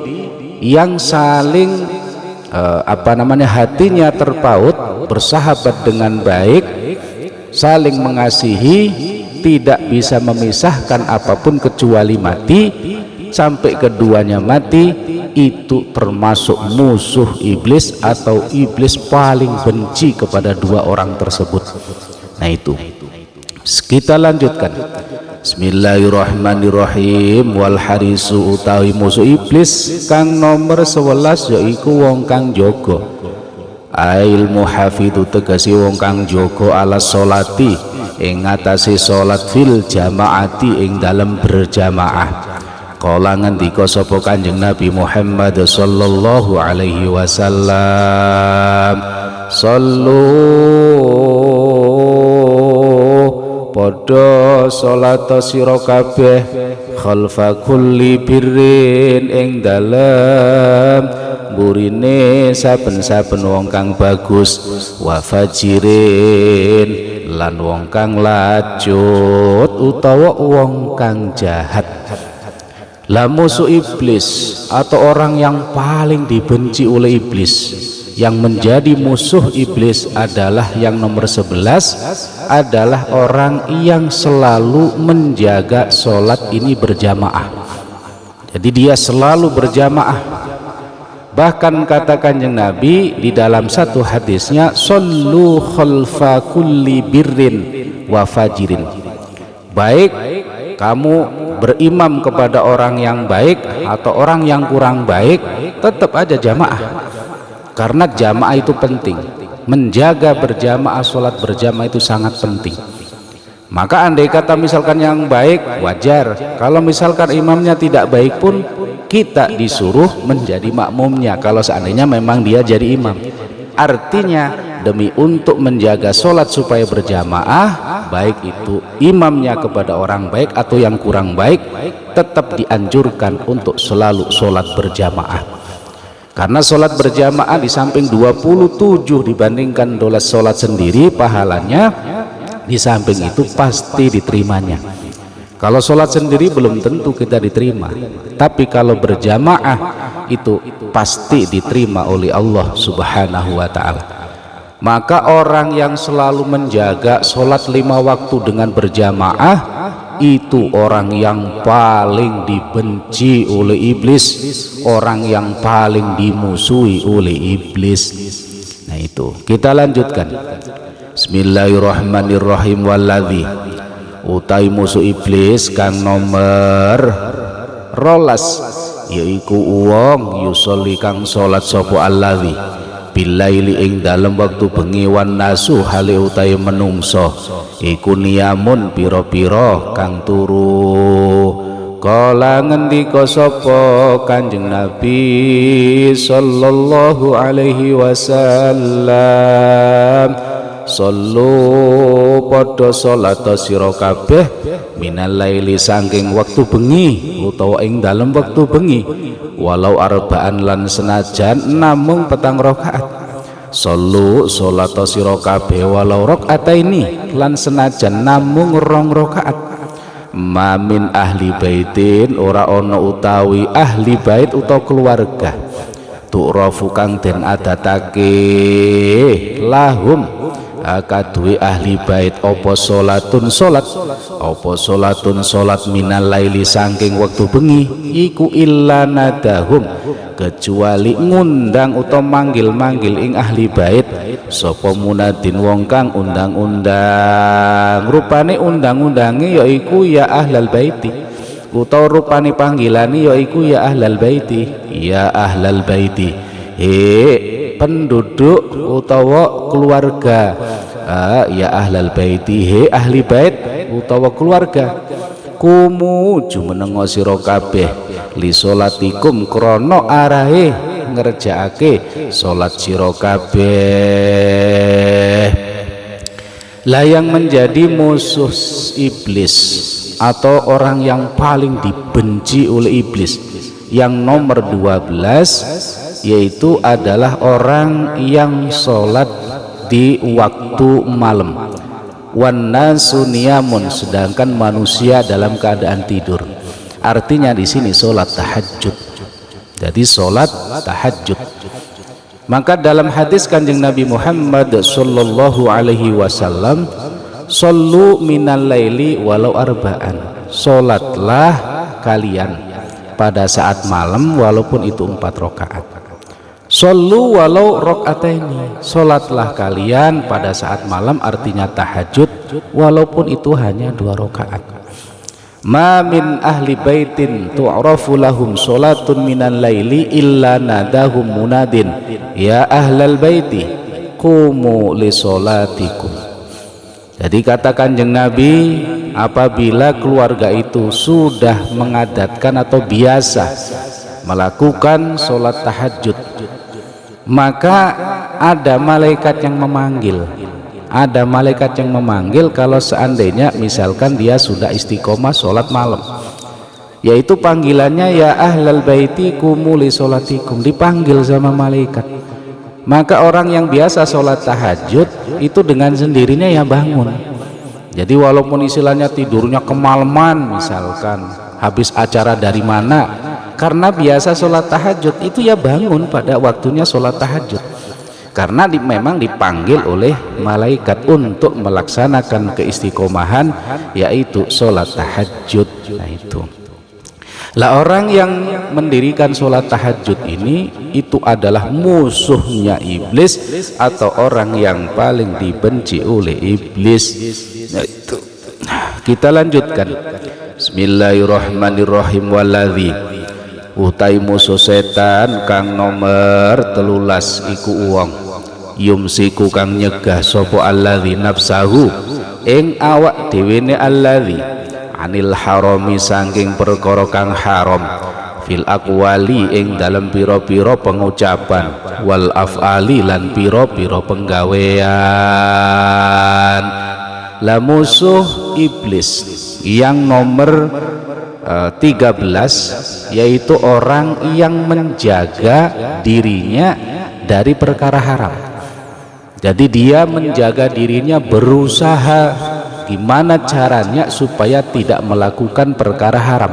yang saling hatinya terpaut, bersahabat dengan baik, saling mengasihi, tidak bisa memisahkan apapun kecuali mati. Sampai keduanya mati, itu termasuk musuh iblis atau iblis paling benci kepada 2 orang tersebut. Nah itu kita lanjutkan. Bismillahirrahmanirrahim. Wal harisu utawi musuh iblis kang nomor 11 yaiku wong kang jaga, ail muhafidu tegasi wong kang jaga ala sholati ing ngatasi salat fil jamaati ing dalam berjamaah. Kala ngendika sapa Kanjeng Nabi Muhammad sallallahu alaihi wasallam, sallu padha salat sira kabeh khalfa kulli birrin ing dalem burine saben-saben wong kang bagus, wa fajirin lan wong kang lacut utawa wong kang jahat. Lah musuh iblis atau orang yang paling dibenci oleh iblis, yang menjadi musuh iblis adalah yang nomor 11, adalah orang yang selalu menjaga sholat ini berjamaah. Jadi dia selalu berjamaah. Bahkan kata Kanjeng Nabi di dalam satu hadisnya, "Shallu khalfa kulli birrin wa fajirin." Baik kamu berimam kepada orang yang baik atau orang yang kurang baik, tetap aja jamaah. Karena jamaah itu penting. Menjaga berjamaah, sholat berjamaah itu sangat penting. Maka andai kata misalkan yang baik, wajar. Kalau misalkan imamnya tidak baik pun, kita disuruh menjadi makmumnya kalau seandainya memang dia jadi imam. Artinya demi untuk menjaga sholat supaya berjamaah, baik itu imamnya kepada orang baik atau yang kurang baik, tetap dianjurkan untuk selalu sholat berjamaah. Karena sholat berjamaah di samping 27 dibandingkan sholat sendiri pahalanya, di samping itu pasti diterimanya. Kalau sholat sendiri belum tentu kita diterima, tapi kalau berjamaah itu pasti diterima oleh Allah Subhanahu wa ta'ala. Maka orang yang selalu menjaga sholat 5 waktu dengan berjamaah, itu orang yang paling dibenci oleh iblis, orang yang paling dimusuhi oleh iblis. Nah itu, kita lanjutkan. Bismillahirrahmanirrahim. Walladzi utai musuh iblis kang nomor rolas, yaiku uwong yusolli kang salat sapa alladzi bilaili ing dalem waktu bengi, wan nasu hale utai menungso iku niyamun pira-pira kang turu. Kala ngendika sapa Kanjeng Nabi sallallahu alaihi wasallam, sallu padha salat sira kabeh minal laili saking waktu bengi utawa ing dalem waktu bengi, walau arba'an lan senajan namung 4 rakaat. Sallu salat sira kabeh walau rakaataini lan senajan namung 2 rakaat. Mamin ahli baitin ora ana utawi ahli bait utawa keluarga, tu'rafu kang den adatake lahum akaduwe ahli bait apa salatun salat, apa salatun salat minal laili saking waktu bengi, iku illa nadahum kecuali ngundang utawa manggil-manggil ing ahli bait sapa munadin wong kang undang-undang. Rupane undang-undange yaiku ya ahlal baiti, utawa rupane panggilane yaiku ya ahlal baiti, ya ahlal baiti, penduduk utawa keluarga, ya ahlal baiti, he ahli bait utawa keluarga, kumu jumeneng sira kabeh li salatikum krana arahe ngerjakake salat sira kabeh. Lah yang menjadi musuh iblis atau orang yang paling dibenci oleh iblis yang nomor 12, yaitu adalah orang yang sholat di waktu malam. Wan nasu niyamun, sedangkan manusia dalam keadaan tidur. Artinya di sini sholat tahajud. Jadi sholat tahajud. Maka dalam hadis Kanjeng Nabi Muhammad sallallahu alaihi wasallam, "Shallu minal laili walau arba'an." Sholatlah kalian pada saat malam walaupun itu 4 rakaat. Shallu walau rakaataini, sholatlah kalian pada saat malam artinya tahajud walaupun itu hanya 2 rakaat. Ma min ahli baitin tu'rafu lahum sholatun minal laili illa nadahum munadin ya ahlal baiti qumu li sholatikum. Jadi kata Kanjeng Nabi, apabila keluarga itu sudah mengadatkan atau biasa melakukan sholat tahajud, maka ada malaikat yang memanggil. Ada malaikat yang memanggil kalau seandainya misalkan dia sudah istiqomah sholat malam, yaitu panggilannya ya ahlal baiti qumu li sholatikum, dipanggil sama malaikat. Maka orang yang biasa sholat tahajud itu dengan sendirinya ya bangun. Jadi walaupun istilahnya tidurnya kemalaman, misalkan habis acara dari mana, karena biasa sholat tahajud itu ya bangun pada waktunya sholat tahajud, karena memang dipanggil oleh malaikat untuk melaksanakan keistiqomahan, yaitu sholat tahajud. Nah itu. Lah orang yang mendirikan sholat tahajud ini itu adalah musuhnya iblis atau orang yang paling dibenci oleh iblis. Nah, itu. Kita lanjutkan. Bismillahirrahmanirrahim. Waladzi utai musuh setan kang nomor 13 iku uwong yumsiku kang nyegah sapa alladzi nafsahu ing awak dhewene alladzi anil harami saking perkara kang haram fil aqwali ing dalam pira-pira pengucapan wal af'ali lan pira-pira penggawean. La musuh iblis yang nomor 13 yaitu orang yang menjaga dirinya dari perkara haram. Jadi dia menjaga dirinya, berusaha gimana caranya supaya tidak melakukan perkara haram,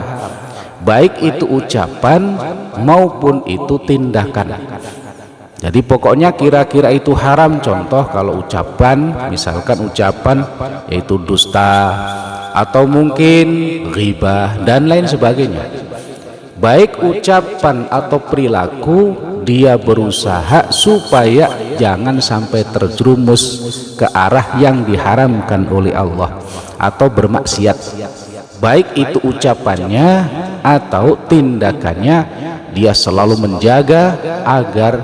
baik itu ucapan maupun itu tindakan. Jadi pokoknya kira-kira itu haram. Contoh kalau ucapan, misalkan ucapan yaitu dusta atau mungkin ghibah dan lain sebagainya. Baik ucapan atau perilaku, dia berusaha supaya jangan sampai terjerumus ke arah yang diharamkan oleh Allah atau bermaksiat. Baik itu ucapannya atau tindakannya, dia selalu menjaga agar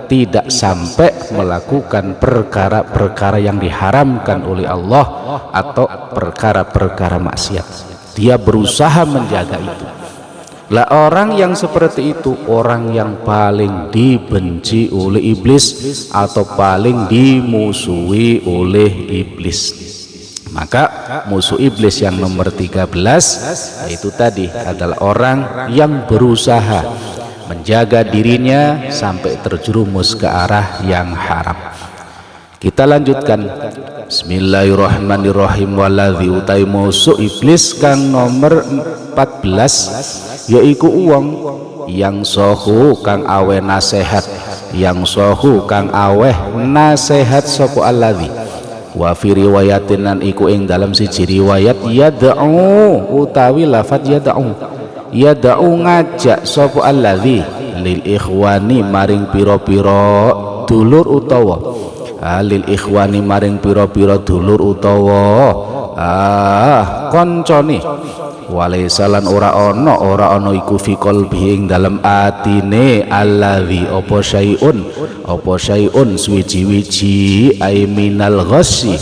tidak sampai melakukan perkara-perkara yang diharamkan oleh Allah atau perkara-perkara maksiat. Dia berusaha menjaga itu. Lah orang yang seperti itu orang yang paling dibenci oleh iblis atau paling dimusuhi oleh iblis. Maka musuh iblis yang nomor 13 yaitu tadi adalah orang yang berusaha menjaga dirinya sampai terjerumus ke arah yang haram. Kita lanjutkan. Bismillahirrahmanirrahim. Waladzi utai musuh iblis kang nomor 14 yaiku uwong yang sohu kang aweh nasihat, yang sohu kang aweh nasihat sapa alladzi wa fi riwayatinan iku ing dalam siji riwayat yad'u utawi lafaz yad'u ngajak sapa alladzi lil ikhwani maring pira-pira dulur utawa lil ikhwani maring pira-pira dulur utawa koncone walaisalan ora ana iku fi qalbi ing dalem atine alladzi apa syai'un suwiji-wiji ai minal ghassi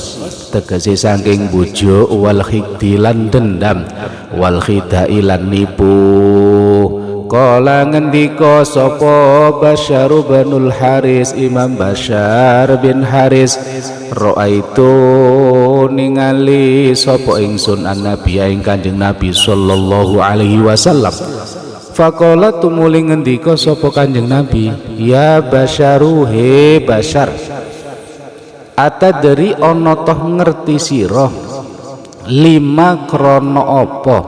tegese saking bujuk wal khidlan dendam wal khidai lan nipu. Kala ngendika sapa Basyar binul Haris, Imam Basyar bin Haris, ra'aitu ningali sapa ingsun an-nabi ing Kanjeng Nabi sallallahu alaihi wasallam. Faqala tumuli ngendika sapa Kanjeng Nabi, ya Basyaru, he Basyar, atadri ana toh ngerti sira lima krana apa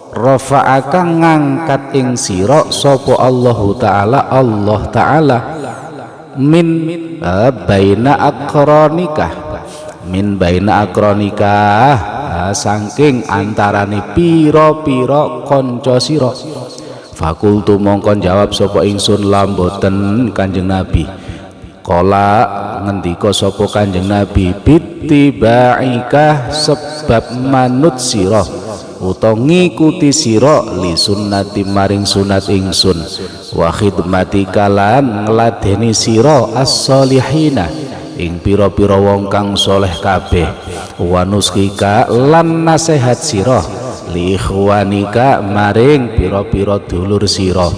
rafa'aka ngangkat ing sira sapa Allah Ta'ala min baina akronika saking antarane pira-pira kanca sira. Fakultu mongkon jawab sapa ingsun lamboten Kanjeng Nabi. Kala ngendika sapa Kanjeng Nabi, bittibaika sebab manut sira utawa ngikuti sira li sunnati maring sunat ingsun, wa khidmatika lan ngladeni sira as-solihina ing pira-pira wong kang soleh kabeh, wa nuskika lan nasihat sira li ikhwanika maring pira-pira dulur sira,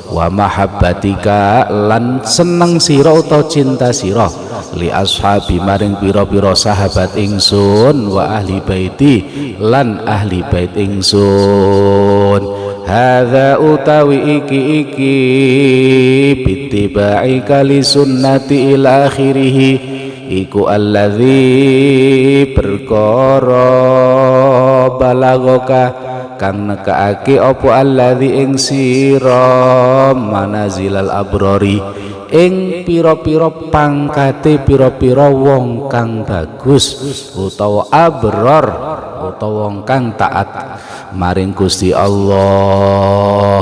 wa mahabbatika lan seneng sira utawa cinta sira li ashabi maring pira-pira sahabat ingsun, wa ahli baiti lan ahli bait ingsun. Hadza utawi iki bittibaika li sunnati ila akhirih iku alladzi perkara balagoka kang nekaake apa alladzi ing sira manazilal abrari ing pira-pira pangkate pira-pira wong kang bagus utawa abror utawa wong kang taat maring Gusti Allah.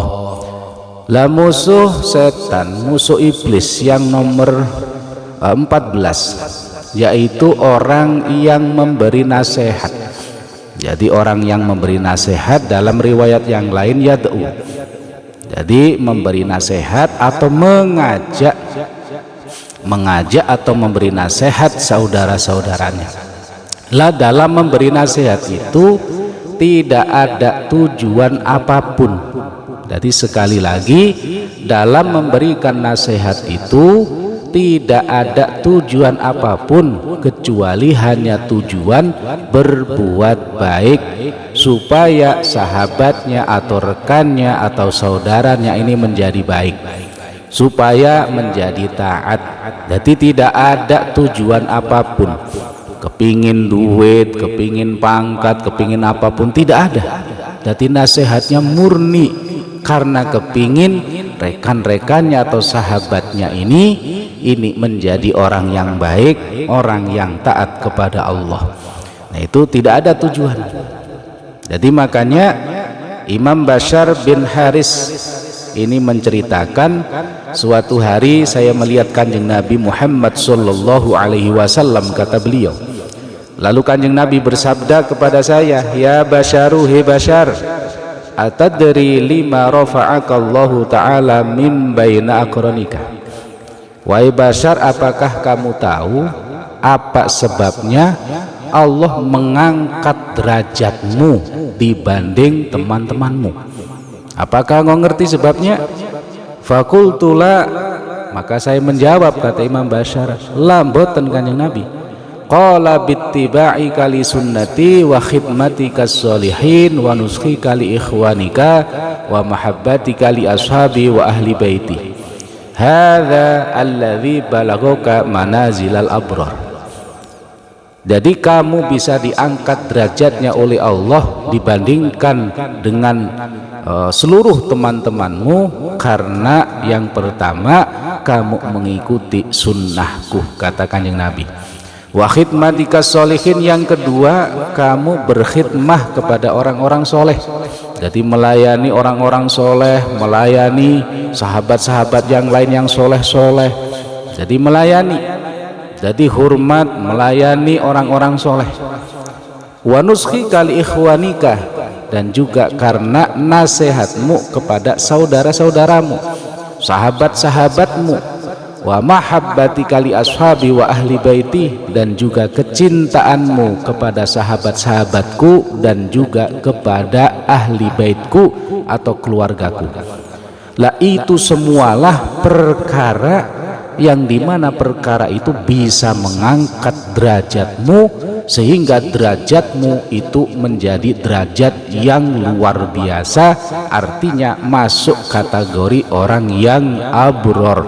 Lah musuh setan, musuh iblis yang nomor 14 yaitu orang yang memberi nasihat. Jadi orang yang memberi nasihat dalam riwayat yang lain yad'u. Jadi memberi nasihat atau mengajak atau memberi nasihat saudara-saudaranya. Lah dalam memberi nasihat itu tidak ada tujuan apapun. Jadi sekali lagi dalam memberikan nasihat itu tidak ada tujuan apapun kecuali hanya tujuan berbuat baik supaya sahabatnya atau rekannya atau saudaranya ini menjadi baik, supaya menjadi taat. Jadi tidak ada tujuan apapun, kepingin duit, kepingin pangkat, kepingin apapun, tidak ada. Jadi nasihatnya murni karena kepingin rekan-rekannya atau sahabatnya ini menjadi orang yang baik, orang yang taat kepada Allah. Nah itu tidak ada tujuan. Jadi makanya Imam Bashar bin Haris ini menceritakan, suatu hari saya melihat Kanjeng Nabi Muhammad sallallahu alaihi wasallam, kata beliau. Lalu Kanjeng Nabi bersabda kepada saya, ya Basharu, he Bashar, atadri lima rafa'akallahu ta'ala min baina aqranika. Wahai Bashar, apakah kamu tahu apa sebabnya Allah mengangkat derajatmu dibanding teman-temanmu? Apakah engkau ngerti sebabnya? Fakultula, maka saya menjawab, kata Imam Bashar, la mboten Kanjeng Nabi. Qala bittiba'i kali sunnati wa khidmatika sholihin wa nuskhi kali ikhwanika wa mahabbati kali ashabi wa ahli baiti. Hadza alladzi balaghoka manazilal abrar. Jadi kamu bisa diangkat derajatnya oleh Allah dibandingkan dengan seluruh teman-temanmu karena yang pertama kamu mengikuti sunnahku, kata Kanjeng Nabi. Wa khidmatika sholihin, yang kedua kamu berkhidmah kepada orang-orang soleh. Jadi melayani orang-orang soleh, melayani sahabat-sahabat yang lain yang soleh-soleh. Jadi melayani, jadi hormat, melayani orang-orang soleh. Wa nuskhi kali ikhwanika, dan juga karena nasihatmu kepada saudara-saudaramu, sahabat-sahabatmu. Wa mahabbati kali ashabi wa ahli baiti, dan juga kecintaanmu kepada sahabat-sahabatku dan juga kepada ahli baitku atau keluargaku. Lah itu semualah perkara yang dimana perkara itu bisa mengangkat derajatmu sehingga derajatmu itu menjadi derajat yang luar biasa, artinya masuk kategori orang yang abror,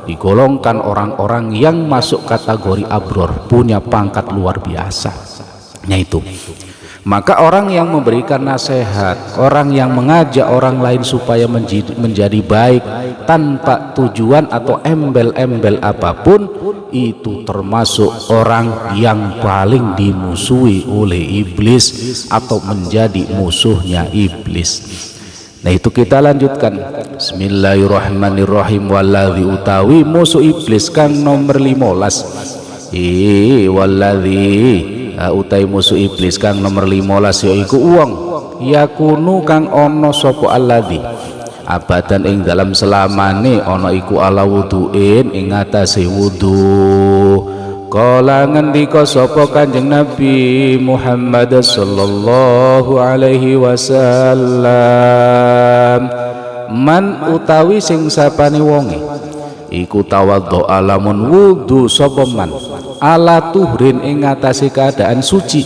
digolongkan orang-orang yang masuk kategori abror, punya pangkat luar biasa. Nah itu, maka orang yang memberikan nasihat, orang yang mengajak orang lain supaya menjadi baik tanpa tujuan atau embel-embel apapun, itu termasuk orang yang paling dimusuhi oleh iblis atau menjadi musuhnya iblis. Nah itu kita lanjutkan. Bismillahirrahmanirrahim. Walladzi utawi musuh iblis kang nomor 15. Walladzi utai musuh iblis kang nomor 15 yaiku uang yakunu kang ono sapa alladzi abadan ing dalam selamane ono iku ala wuduin ing atase wudu. Kala ngendika sapa Kanjeng Nabi Muhammad sallallahu alaihi wasallam, man utawi sing sapane wonge iku tawaddo alamun wudu sapa man ala tuhrin ing atase keadaan suci,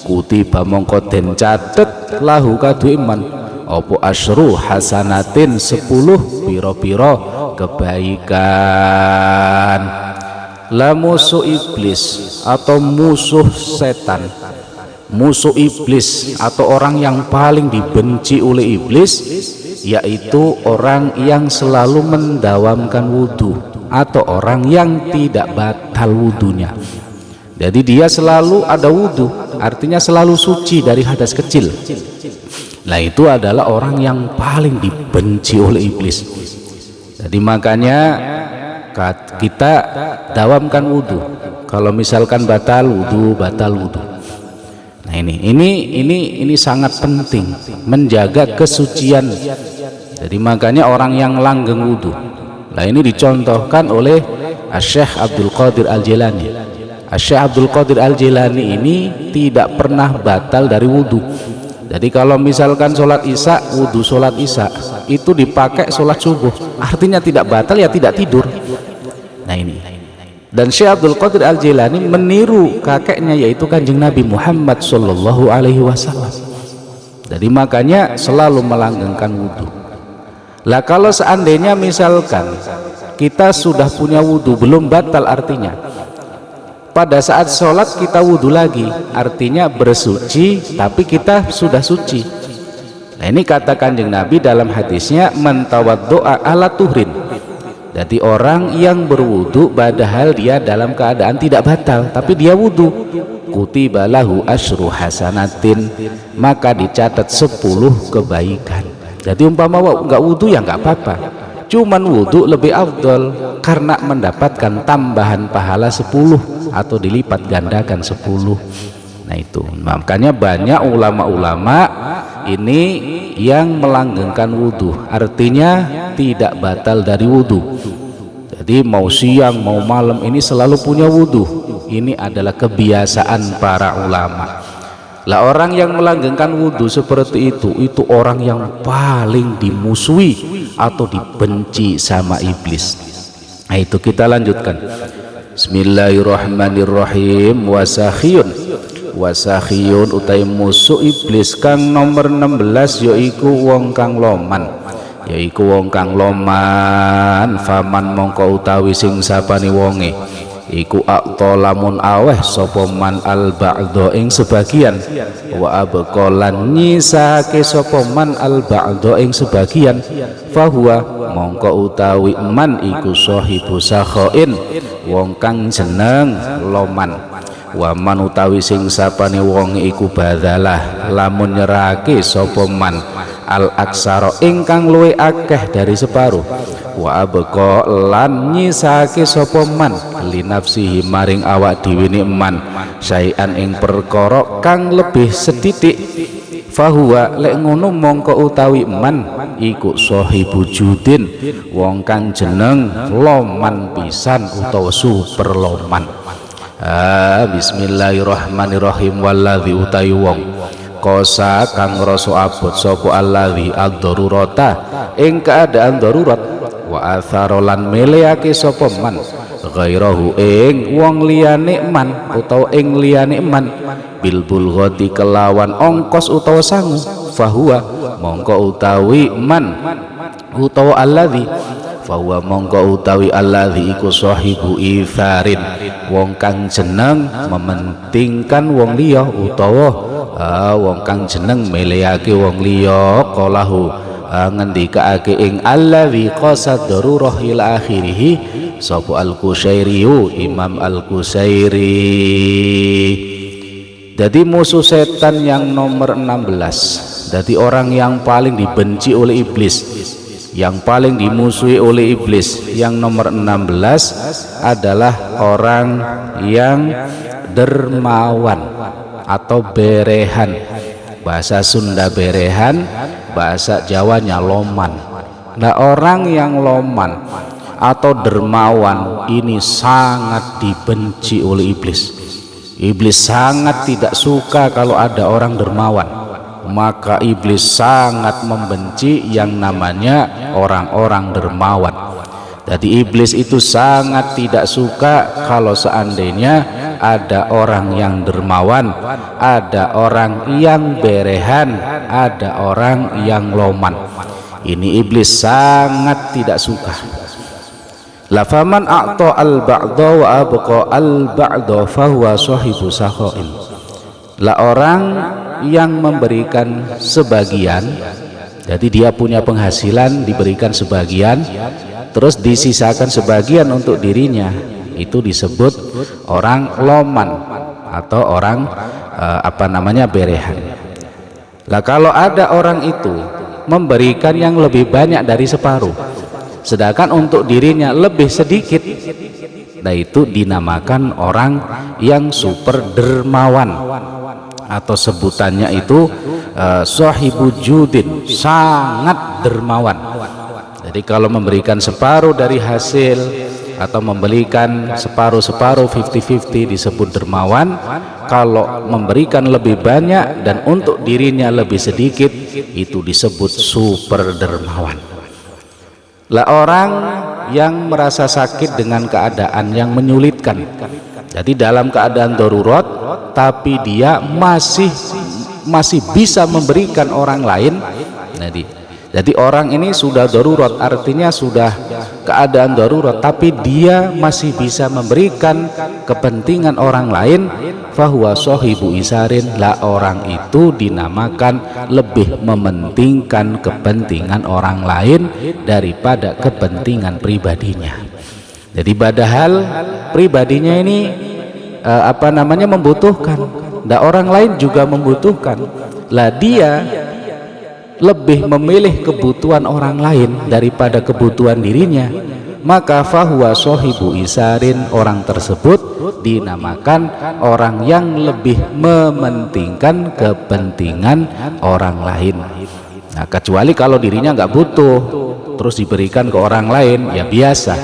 kutiba mongko den catet lahu kadu iman apa asyru hasanatin 10 pira-pira kebaikan. Lah musuh iblis atau musuh setan, musuh iblis atau orang yang paling dibenci oleh iblis yaitu orang yang selalu mendawamkan wudhu atau orang yang tidak batal wudhunya. Jadi dia selalu ada wudhu, artinya selalu suci dari hadas kecil. Nah itu adalah orang yang paling dibenci oleh iblis. Jadi makanya kita dawamkan wudhu. Kalau misalkan batal wudhu, batal wudhu. Nah ini sangat penting, menjaga kesucian. Jadi makanya orang yang langgeng wudhu. Nah ini dicontohkan oleh Syekh Abdul Qadir Al-Jilani. Syekh Abdul Qadir Al-Jilani ini tidak pernah batal dari wudhu. Jadi kalau misalkan sholat isya, wudhu sholat isya itu dipakai sholat subuh, artinya tidak batal ya tidak tidur. Nah ini, dan Syekh Abdul Qadir Al-Jilani meniru kakeknya yaitu Kanjeng Nabi Muhammad Sallallahu Alaihi Wasallam. Jadi makanya selalu melanggengkan wudhu. Lah kalau seandainya misalkan kita sudah punya wudhu belum batal, artinya pada saat sholat kita wudhu lagi, artinya bersuci tapi kita sudah suci. Nah ini kata Kanjeng Nabi dalam hadisnya, man tawaddo'a ala tuhrin. Jadi orang yang berwudhu padahal dia dalam keadaan tidak batal tapi dia wudhu, kutiba lahu asyru hasanatin, maka dicatat 10 kebaikan. Jadi umpama nggak wudhu ya nggak apa-apa, cuman wudhu lebih afdol karena mendapatkan tambahan pahala 10 atau dilipat gandakan 10. Nah itu makanya banyak ulama-ulama ini yang melanggengkan wudhu, artinya tidak batal dari wudhu. Jadi mau siang mau malam ini selalu punya wudhu. Ini adalah kebiasaan para ulama. Lah orang yang melanggengkan wudhu seperti itu orang yang paling dimusuhi atau dibenci sama iblis. Nah itu kita lanjutkan. Bismillahirrahmanirrahim. Wasakhiyun utai musuh iblis kang nomor 16 yaiku wong kang loman. Faman mongko utawi sing sapane wonge iku aqtolamun aweh sapa man al ba'dha ing sebagian, wa abqalan nyisake sapa man al ba'dha ing sebagian, fahuwa mongko utawi man iku sahibu sakhain wong kang jeneng loman. Wa man utawi sing sapane wong iku badalah lamun nyerake sapa man al aksara ingkang luwih akeh dari separuh, wa abqa lan nyisake sapa man li nafsihi maring awak dhewe man saean ing perkara kang lebih sedidik, fahuwa lek ngono mongko utawi man iku sahibu judin wong kang jeneng loman pisan utawa super loman. Bismillahirrahmanirrahim. Walladzi utai wong kosa kang ngrasa abot sapa alladzi ad-darurata ing keadaan darurat, wa atharolan meleake sapa man ghairahu ing wong liyane man utawa ing liyane man bil bulghati kelawan ongkos utawa sangu, fahuwa mongko utawi man utawa alladzi fahuwa mongko utawi alladzi iku sahibu itharin wong kang jeneng mementingkan wong liya utawa wong kang jeneng meleake wong liya, qalahu ngendikaake ing alladzi qasad darurah ila akhirih sapa al-Qushairi, Imam al-Qushairi. Jadi musuh setan yang nomor 16, jadi orang yang paling dibenci oleh iblis, yang paling dimusuhi oleh iblis, yang nomor 16 adalah orang yang dermawan atau berehan. Bahasa Sunda berehan, bahasa Jawanya loman. Nah orang yang loman atau dermawan ini sangat dibenci oleh iblis. Iblis sangat tidak suka kalau ada orang dermawan, maka iblis sangat membenci yang namanya orang-orang dermawan. Jadi iblis itu sangat tidak suka kalau seandainya ada orang yang dermawan, ada orang yang berehan, ada orang yang loman. Ini iblis sangat tidak suka. Lafaman a'ta al-ba'dha wa abqa al-ba'dha fahuwa sahibu sakhain. Lah orang yang memberikan sebagian, jadi dia punya penghasilan diberikan sebagian terus disisakan sebagian untuk dirinya, itu disebut orang loman atau orang berehan. Nah, kalau ada orang itu memberikan yang lebih banyak dari separuh, sedangkan untuk dirinya lebih sedikit, nah itu dinamakan orang yang super dermawan, atau sebutannya itu sahibu judin, sangat dermawan. Jadi kalau memberikan separuh dari hasil atau memberikan separuh-separuh 50-50 disebut dermawan. Kalau memberikan lebih banyak dan untuk dirinya lebih sedikit itu disebut super dermawan. Lah orang yang merasa sakit dengan keadaan yang menyulitkan, jadi dalam keadaan darurat tapi dia masih bisa memberikan orang lain. Jadi orang ini sudah darurat, artinya sudah keadaan darurat, tapi dia masih bisa memberikan kepentingan orang lain. Fahuwa sahibu isarin, lah orang itu dinamakan lebih mementingkan kepentingan orang lain daripada kepentingan pribadinya. Jadi padahal pribadinya ini membutuhkan, dan orang lain juga membutuhkan. Lah dia lebih memilih kebutuhan orang lain daripada kebutuhan dirinya, maka fahuwa sahibu isarin, orang tersebut dinamakan orang yang lebih mementingkan kepentingan orang lain. Nah, kecuali kalau dirinya nggak butuh terus diberikan ke orang lain, ya biasa.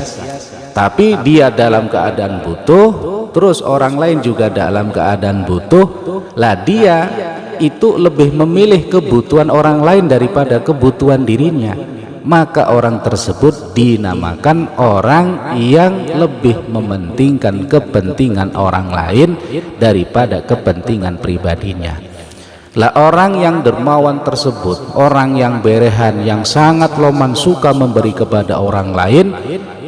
Tapi dia dalam keadaan butuh, terus orang lain juga dalam keadaan butuh, lah dia itu lebih memilih kebutuhan orang lain daripada kebutuhan dirinya, maka orang tersebut dinamakan orang yang lebih mementingkan kepentingan orang lain daripada kepentingan pribadinya. Lah orang yang dermawan tersebut, orang yang berehan, yang sangat loman, suka memberi kepada orang lain,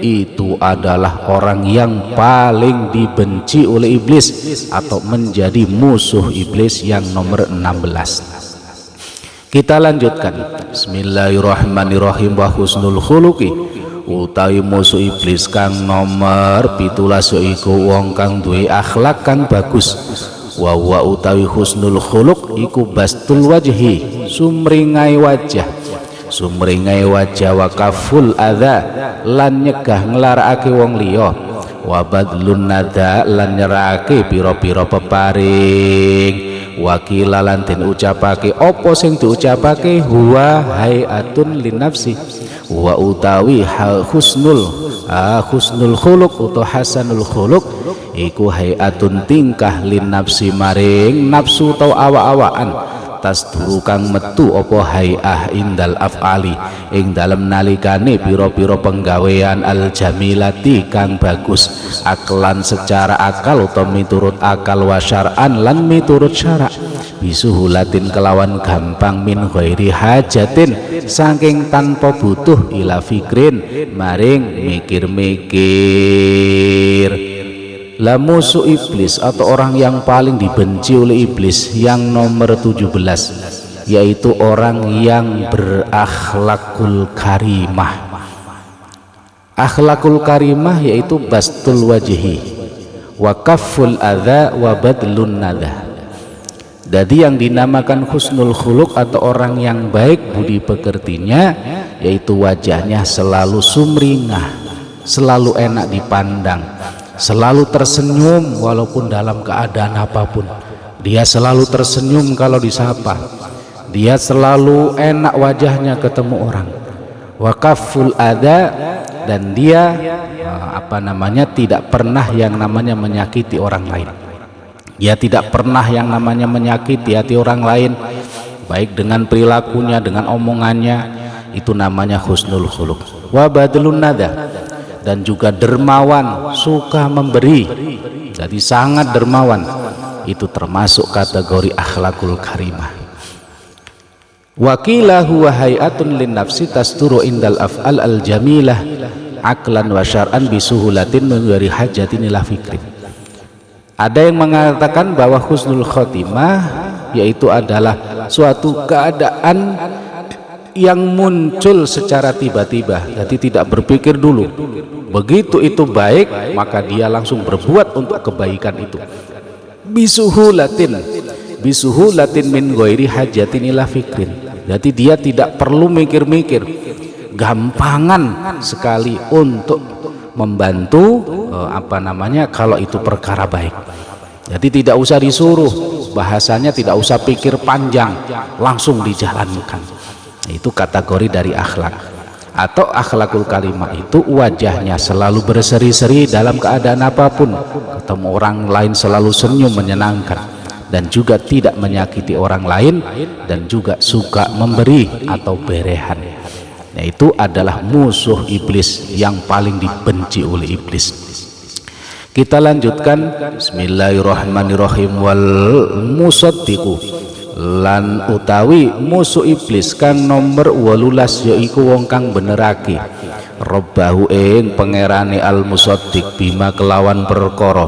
itu adalah orang yang paling dibenci oleh iblis atau menjadi musuh iblis yang nomor 16. Kita lanjutkan. Bismillahirrahmanirrahim. Wa husnul khuluqi, utawi musuh iblis kang nomor 17 iku wong kang duwe akhlak kang bagus. Wa utawi husnul khuluq iku bastul wajhi, sumringai wajah, wa kaful adha, lan nyegah nglarakake wong liya, wa badlun nada, lan nyerake pira-pira peparing, wakila lan den ucapake apa sing diucapake, huwa hayatun linafsi, wa utawi husnul khuluq utawa hasanul khuluq iku hayatun tingkah linafsi maring nafsu tau awa-awaan, tasduru kang metu apa hayah indal af'ali, ing dalem nalikane pira-pira penggawean al jamilati kang bagus, aklan secara akal utawa miturut akal, wa syar'an lan miturut syara', bisuhulatin kelawan gampang, min ghairi hajatin saking tanpa butuh, ila fikrin maring mikir-mikir. Lah musuh iblis atau orang yang paling dibenci oleh iblis yang nomor 17 yaitu orang yang berakhlakul karimah. Akhlakul karimah yaitu bastul wajhi, wa kafful adha, wa badlun nada. Jadi yang dinamakan husnul khuluq atau orang yang baik budi pekertinya yaitu wajahnya selalu sumringah, selalu enak dipandang, selalu tersenyum walaupun dalam keadaan apapun. Dia selalu tersenyum kalau disapa, dia selalu enak wajahnya ketemu orang. Wa kaful adha, dan dia tidak pernah yang namanya menyakiti orang lain. Dia tidak pernah yang namanya menyakiti hati orang lain, baik dengan perilakunya, dengan omongannya. Itu namanya husnul khuluq. Wa badlun nada, dan juga dermawan, suka memberi, jadi sangat dermawan. Itu termasuk kategori akhlakul karimah. Wakila huwa hayatun lin nafsi tasturu indal af'al al jamilah aklan wa syar'an bisuhulatin min ghairi hajatin ila fikrin. Ada yang mengatakan bahwa husnul khotimah yaitu adalah suatu keadaan yang muncul secara tiba-tiba, jadi tidak berpikir dulu. Begitu itu baik, maka dia langsung berbuat untuk kebaikan itu. Bisuhulatin min ghairi hajatin ila fikrin. Jadi dia tidak perlu mikir-mikir, gampangan sekali untuk membantu kalau itu perkara baik. Jadi tidak usah disuruh, bahasanya tidak usah pikir panjang, langsung dijalankan. Itu kategori dari akhlak. Atau akhlakul karimah itu wajahnya selalu berseri-seri dalam keadaan apapun, ketemu orang lain selalu senyum menyenangkan, dan juga tidak menyakiti orang lain, dan juga suka memberi atau berehan. Nah, itu adalah musuh iblis yang paling dibenci oleh iblis. Kita lanjutkan. Bismillahirrahmanirrahim. Wal musaddiqu lan utawi musuh iblis kang nomor 18 yaiku wong kang benerake robbahu ing pangerane al musaddiq bima kelawan perkara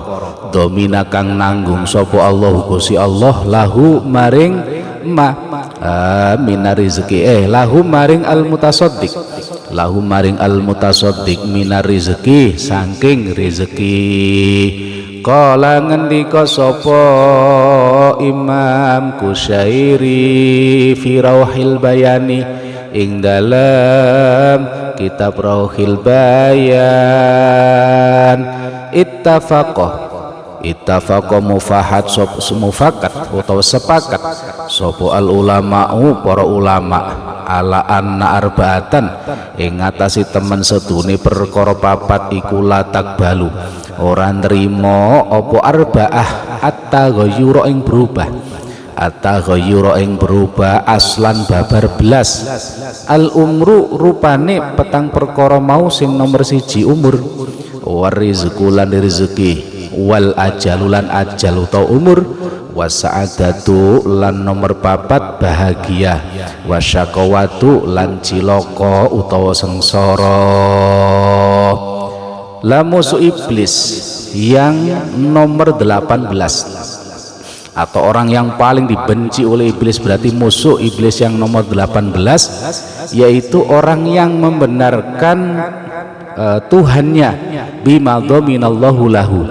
domina kang nanggung sapa Allah Gusti Allah lahu maring minar rizki lahu maring al mutasaddiq minar rizki saking rezeki. Kala ngendika sapa Imam Kusyairi fi Rauhil Bayani ing dalam kitab Rauhil Bayan, ittafaqah mufakat atau sepakat sapa al ulama'u para ulama ala anna arba'atan ing ngatasi temen sedune perkara papat iku latak balu ora nrimo apa arba'ah at-taghayyura ing berubah aslan babar belas al umru rupane petang perkara mau sing nomor 1 umur warizqu lan rezeki wal ajalulan ajal utawa umur wasa'adatu lan nomor 4 bahagia wasyaqawatu lan cilaka utawa sengsara. La musuh iblis yang nomor 18 atau orang yang paling dibenci oleh iblis, berarti musuh iblis yang nomor 18 yaitu orang yang membenarkan Tuhannya bima dhaminallahu lahu.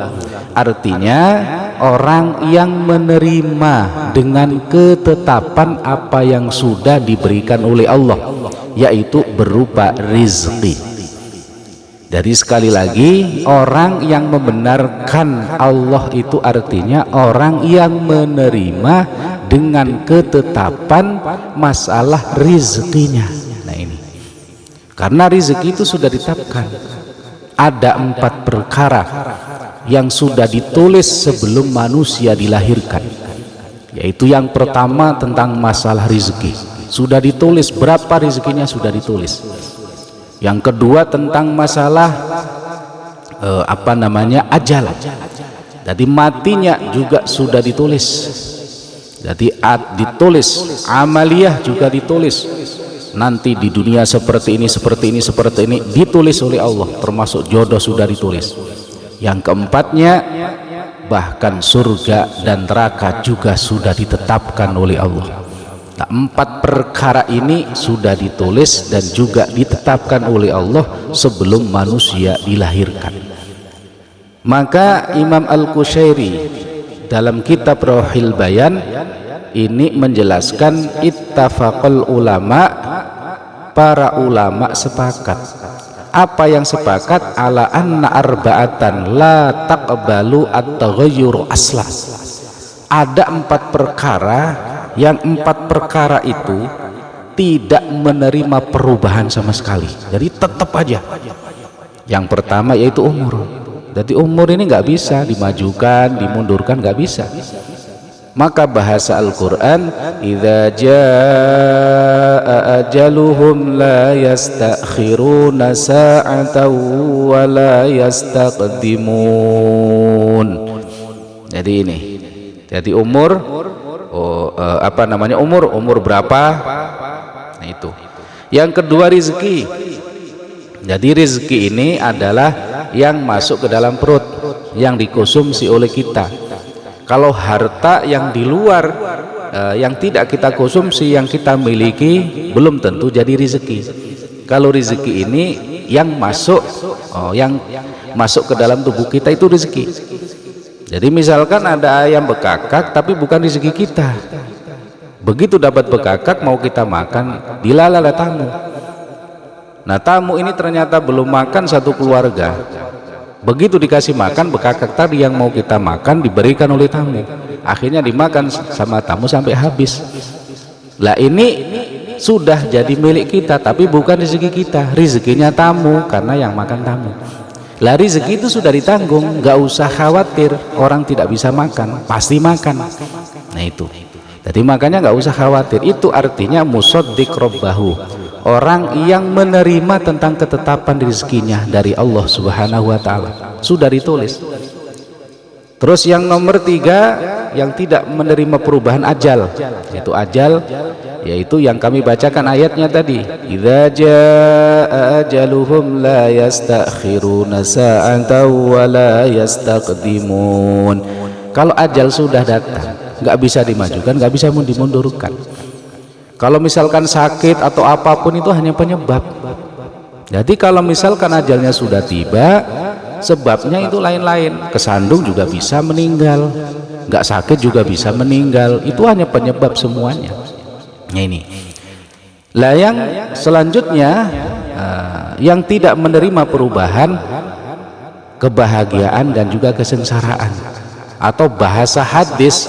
Artinya orang yang menerima dengan ketetapan apa yang sudah diberikan oleh Allah, yaitu berupa rizki. Jadi sekali lagi, orang yang membenarkan Allah itu artinya orang yang menerima dengan ketetapan masalah rizkinya. Nah ini, karena rizki itu sudah ditetapkan. Ada 4 perkara yang sudah ditulis sebelum manusia dilahirkan, yaitu yang pertama tentang masalah rizki, sudah ditulis berapa rizkinya, sudah ditulis. Yang kedua tentang masalah ajal, jadi matinya juga sudah ditulis. Jadi ditulis, amaliyah juga ditulis, nanti di dunia seperti ini ditulis oleh Allah, termasuk jodoh sudah ditulis. Yang keempatnya bahkan surga dan neraka juga sudah ditetapkan oleh Allah. Nah, 4 perkara ini sudah ditulis dan juga ditetapkan oleh Allah sebelum manusia dilahirkan. Maka Imam Al-Kusyairi dalam kitab Rauhil Bayan ini menjelaskan ittafaqal ulama, para ulama sepakat. Apa yang sepakat? Ala anna arba'atan la taqbalu at-taghayyur aslan. Ada 4 perkara yang 4 perkara itu tidak menerima perubahan sama sekali, jadi tetap aja. Yang pertama yaitu umur. Jadi umur ini nggak bisa dimajukan, dimundurkan, nggak bisa. Maka bahasa Al-Quran, idza jaa ajaluhum la yastakhiruna sa'atan wa la yastaqdimun. Jadi ini, jadi umur umur berapa, nah itu. Yang kedua rizki. Jadi rizki ini adalah yang masuk ke dalam perut, yang dikonsumsi oleh kita. Kalau harta yang di luar yang tidak kita konsumsi, yang kita miliki belum tentu jadi rezeki. Kalau rezeki ini yang masuk ke dalam tubuh kita itu rezeki. Jadi misalkan ada ayam bekakak tapi bukan rezeki kita. Begitu dapat bekakak mau kita makan, dilala tamu. Nah, tamu ini ternyata belum makan satu keluarga. Begitu dikasih makan bekakak tadi yang mau kita makan diberikan oleh tamu. Akhirnya dimakan sama tamu sampai habis. Lah ini sudah jadi milik kita tapi bukan rezeki kita, rezekinya tamu karena yang makan tamu. Lah rezeki itu sudah ditanggung, nggak usah khawatir orang tidak bisa makan, pasti makan. Nah itu. Jadi makanya nggak usah khawatir. Itu artinya musaddiq rabbahu, orang yang menerima tentang ketetapan rezekinya dari Allah Subhanahu wa taala. Sudah ditulis. Terus yang nomor 3, yang tidak menerima perubahan ajal, yaitu yang kami bacakan ayatnya tadi, idza jaa ajaluhum la yastakhiruna sa'atan wa la yastaqdimun. Kalau ajal sudah datang, nggak bisa dimajukan, nggak bisa dimundurkan. Kalau misalkan sakit atau apapun itu hanya penyebab. Jadi kalau misalkan ajalnya sudah tiba, sebabnya itu lain-lain. Kesandung juga bisa meninggal, nggak sakit juga bisa meninggal. Itu hanya penyebab semuanya. Nah ini. Lah yang selanjutnya, yang tidak menerima perubahan, kebahagiaan dan juga kesengsaraan, atau bahasa hadis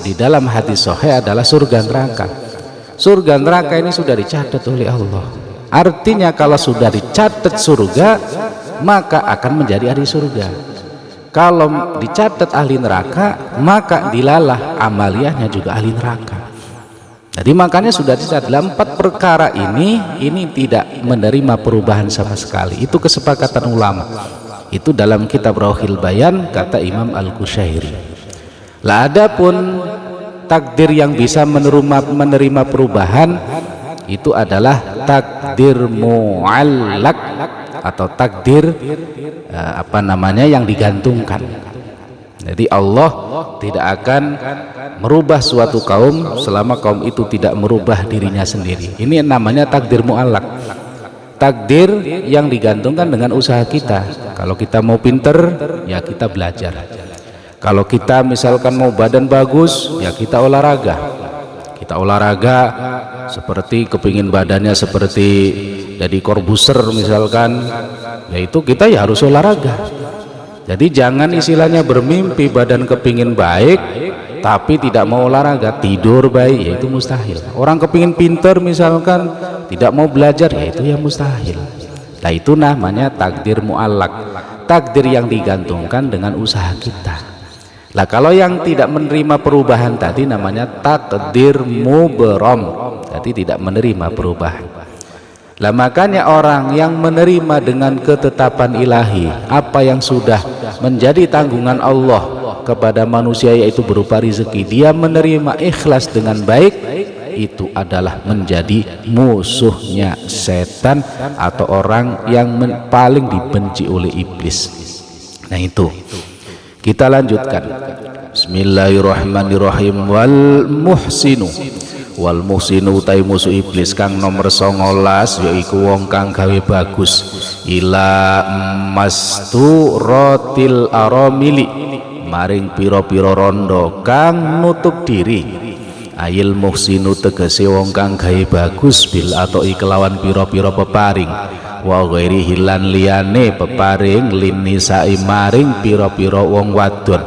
di dalam hadis sahih adalah surga neraka. Surga neraka ini sudah dicatat oleh Allah. Artinya kalau sudah dicatat surga, maka akan menjadi ahli surga. Kalau dicatat ahli neraka, maka dilalah amaliyahnya juga ahli neraka. Jadi makanya sudah dicatat dalam 4 perkara ini tidak menerima perubahan sama sekali. Itu kesepakatan ulama. Itu dalam kitab Rawhil Bayan kata Imam Al-Qushairi. Lah adapun takdir yang bisa menerima perubahan itu adalah takdir mu'allaq atau takdir yang digantungkan. Jadi Allah tidak akan merubah suatu kaum selama kaum itu tidak merubah dirinya sendiri. Ini namanya takdir mu'allaq. Takdir yang digantungkan dengan usaha kita. Kalau kita mau pinter, ya kita belajar. Kalau kita misalkan mau badan bagus, ya kita olahraga. Kita olahraga seperti kepingin badannya seperti jadi Corbuzier misalkan, yaitu kita ya harus olahraga. Jadi jangan istilahnya bermimpi badan kepingin baik tapi tidak mau olahraga, tidur baik, yaitu mustahil. Orang kepingin pinter misalkan tidak mau belajar, yaitu ya mustahil. Nah itu namanya takdir mu'allaq, takdir yang digantungkan dengan usaha kita. Nah kalau yang tidak menerima perubahan tadi namanya takdir mubram, jadi tidak menerima perubahan. Lah makanya orang yang menerima dengan ketetapan ilahi apa yang sudah menjadi tanggungan Allah kepada manusia, yaitu berupa rezeki, dia menerima ikhlas dengan baik, itu adalah menjadi musuhnya setan atau orang yang paling dibenci oleh iblis. Nah itu kita lanjutkan. Bismillahirrahmanirrahim. Wal muhsinu utai musuh iblis kang nomor 19 yaiku wong kang gawe bagus ila masturatil aramili maring piro-piro rondo kang nutup diri. Ayil muhsinu tegese wong kang gawe bagus bil atau kelawan piro-piro peparing wa ghairi hilan liyane peparing linisai maring piro-piro wong wadon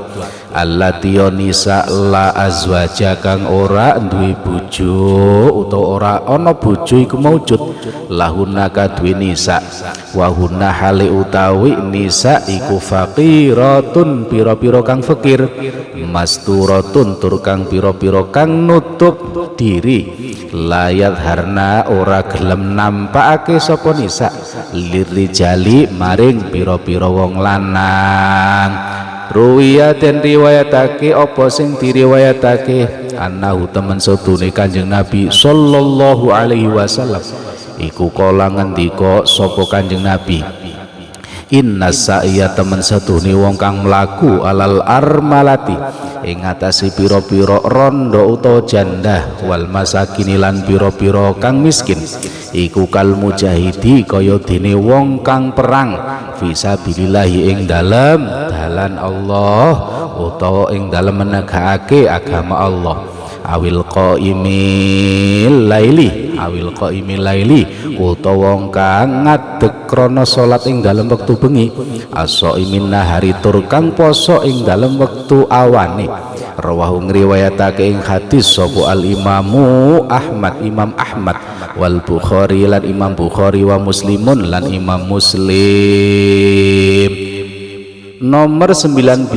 allati nisa la azwaja kang ora duwe bojo utawa ora ana bojo iku maujud lahuna kadue nisa wa hunna hale utawi nisa iku faqiratun pira-pira kang fakir masturatun tur kang pira-pira kang nutup diri layat harna ora gelem nampakake sapa nisa lirijali maring pira-pira wong lanang. Ruwiya dan riwayatake apa sing diriwayatake annahu temen sedune Kanjeng Nabi sallallahu alaihi wasallam iku kala ngendika sapa Kanjeng Nabi Inna sa'iya temen satune wong kang mlaku alal armalati ing ngatasi pira-pira rondo utawa janda wal masakini lan pira-pira kang miskin iku kal mujahidi kaya dene wong kang perang fisabilillahi ing dalem dalan Allah utawa ing dalem menegakake agama Allah awil qaimil laili utawa wong kang ngadeg krana salat ing dalem wektu bengi as-shaimin nahari tur kang poso ing dalem wektu awane rawahu ngriwayatake ing hadis sapa al imamu Ahmad Imam Ahmad wal Bukhari lan Imam Bukhari wa Muslimun lan Imam Muslim. Nomor 19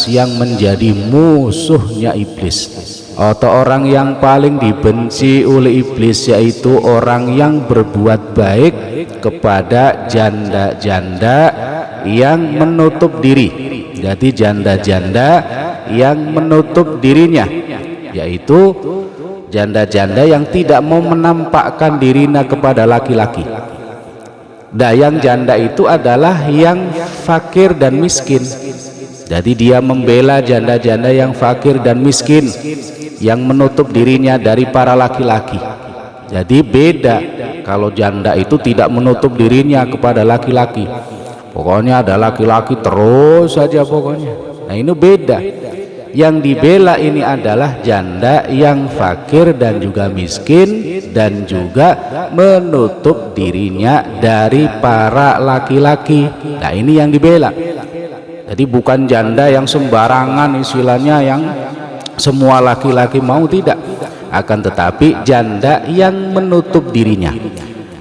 yang menjadi musuhnya iblis atau orang yang paling dibenci oleh iblis yaitu orang yang berbuat baik kepada janda-janda yang menutup diri. Jadi janda-janda yang menutup dirinya, yaitu janda-janda yang tidak mau menampakkan dirinya kepada laki-laki. Nah, yang janda itu adalah yang fakir dan miskin. Jadi dia membela janda-janda yang fakir dan miskin, yang menutup dirinya dari para laki-laki. Jadi beda kalau janda itu tidak menutup dirinya kepada laki-laki, pokoknya ada laki-laki terus saja pokoknya. Nah ini beda. Yang dibela ini adalah janda yang fakir dan juga miskin dan juga menutup dirinya dari para laki-laki. Nah ini yang dibela. Jadi bukan janda yang sembarangan istilahnya yang semua laki-laki mau, tidak, akan tetapi janda yang menutup dirinya.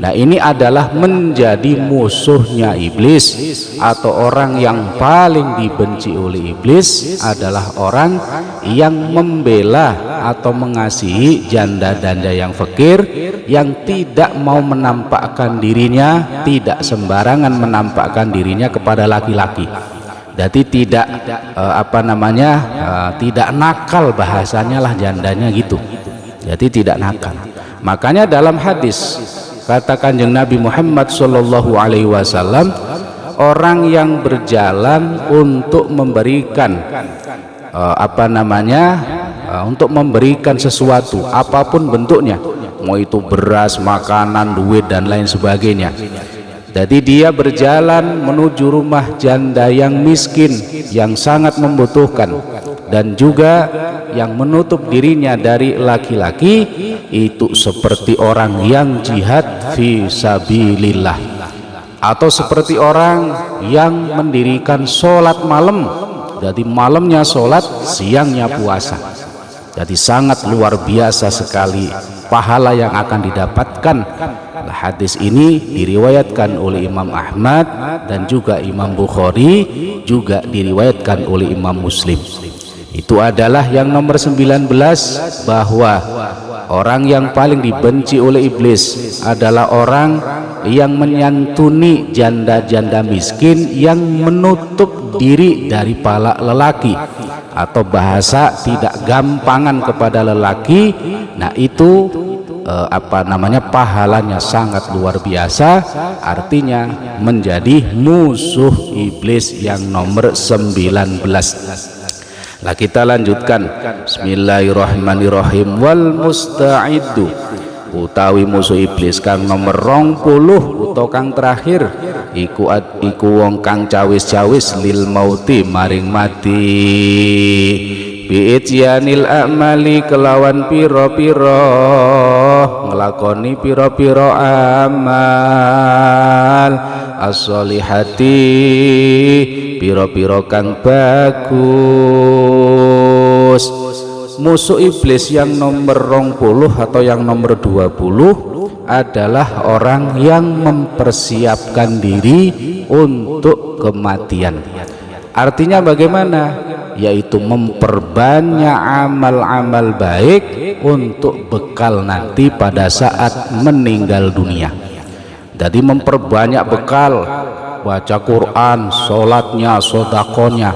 Nah ini adalah menjadi musuhnya iblis, atau orang yang paling dibenci oleh iblis adalah orang yang membela atau mengasihi janda-janda yang fakir, yang tidak mau menampakkan dirinya, tidak sembarangan menampakkan dirinya kepada laki-laki. Jadi tidak tidak nakal, bahasanya lah jandanya gitu. Jadi tidak nakal. Makanya dalam hadis kata Kanjeng Nabi Muhammad sallallahu alaihi wasallam, orang yang berjalan untuk memberikan untuk memberikan sesuatu apapun bentuknya, mau itu beras, makanan, duit dan lain sebagainya. Jadi dia berjalan menuju rumah janda yang miskin, yang sangat membutuhkan, dan juga yang menutup dirinya dari laki-laki, itu seperti orang yang jihad fi sabilillah, atau seperti orang yang mendirikan sholat malam. Jadi malamnya sholat, siangnya puasa. Jadi sangat luar biasa sekali pahala yang akan didapatkan. Hadis ini diriwayatkan oleh Imam Ahmad dan juga Imam Bukhari, juga diriwayatkan oleh Imam Muslim. Itu adalah yang nomor 19, bahwa orang yang paling dibenci oleh iblis adalah orang yang menyantuni janda-janda miskin yang menutup diri dari para lelaki, atau bahasa tidak gampangan kepada lelaki. Nah itu pahalanya sangat luar biasa, artinya menjadi musuh iblis yang nomor 19. Nah kita lanjutkan. Bismillahirrahmanirrahim. Wal musta'iddu, utawi musuh iblis kang nomor 20 utawa kang terakhir, iku wong kang cawis-cawis lil mauti maring mati, bi'ityanil a'mali kelawan piro-piro ngelakoni piro-piro amal, as-solihati piro-piro kang bagus. Musuh iblis yang nomor 20 atau yang nomor 20 adalah orang yang mempersiapkan diri untuk kematian. Artinya bagaimana? Yaitu memperbanyak amal-amal baik untuk bekal nanti pada saat meninggal dunia. Jadi memperbanyak bekal, baca Quran, sholatnya, sodakonya,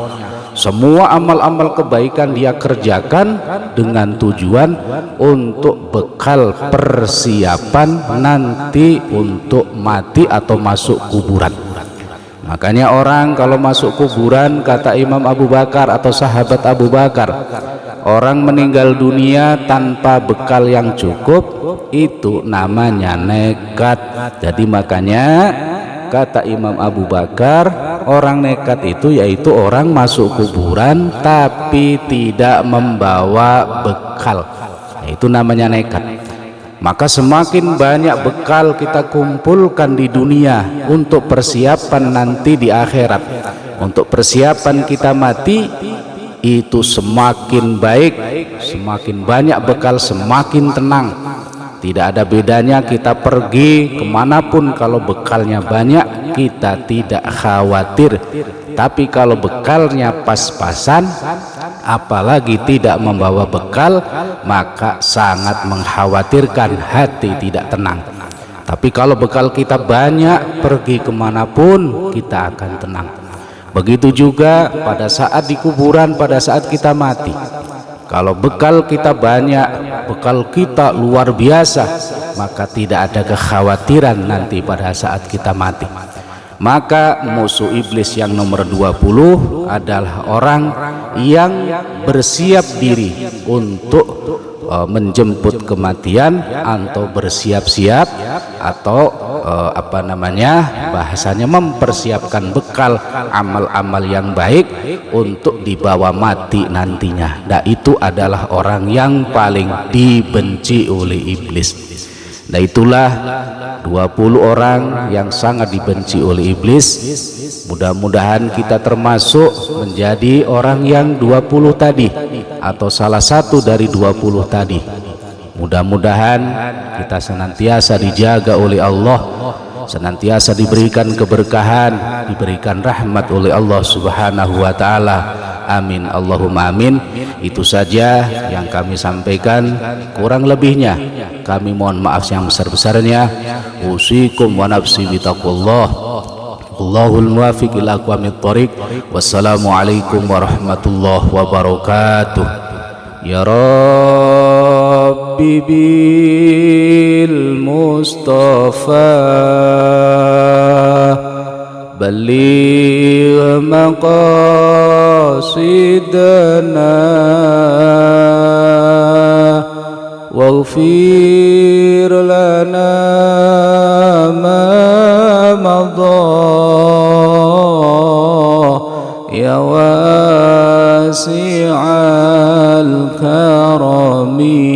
semua amal-amal kebaikan dia kerjakan dengan tujuan untuk bekal persiapan nanti untuk mati atau masuk kuburan. Makanya orang kalau masuk kuburan, kata Imam Abu Bakar atau sahabat Abu Bakar, orang meninggal dunia tanpa bekal yang cukup, itu namanya nekat. Jadi makanya kata Imam Abu Bakar, orang nekat itu yaitu orang masuk kuburan tapi tidak membawa bekal, itu namanya nekat. Maka semakin banyak bekal kita kumpulkan di dunia untuk persiapan nanti di akhirat, untuk persiapan kita mati, itu semakin baik. Semakin banyak bekal semakin tenang. Tidak ada bedanya kita pergi kemanapun, kalau bekalnya banyak kita tidak khawatir. Tapi kalau bekalnya pas-pasan, apalagi tidak membawa bekal, maka sangat mengkhawatirkan, hati tidak tenang. Tapi kalau bekal kita banyak, pergi kemanapun kita akan tenang. Begitu juga pada saat di kuburan, pada saat kita mati. Kalau bekal kita banyak, bekal kita luar biasa, maka tidak ada kekhawatiran nanti pada saat kita mati. Maka musuh iblis yang nomor 20 adalah orang yang bersiap diri untuk menjemput kematian, atau bersiap-siap, atau bahasanya mempersiapkan bekal amal-amal yang baik untuk dibawa mati nantinya. Nah, itu adalah orang yang paling dibenci oleh iblis. Nah, itulah 20 orang yang sangat dibenci oleh iblis. Mudah-mudahan kita termasuk menjadi orang yang 20 tadi, atau salah satu dari 20 tadi. Mudah-mudahan kita senantiasa dijaga oleh Allah, senantiasa diberikan keberkahan, diberikan rahmat oleh Allah Subhanahu wa taala. Amin, Allahumma amin. Itu saja yang kami sampaikan, kurang lebihnya kami mohon maaf yang besar-besarnya. Usikum wa nafsi bitaqullah. Allahul muwafiq ila aqwamit thoriq. Wassalamualaikum warahmatullahi wabarakatuh. Ya Rabbi bil Mustafa balligh maqasidana waghfir lana ma madha ya wasi'al karami.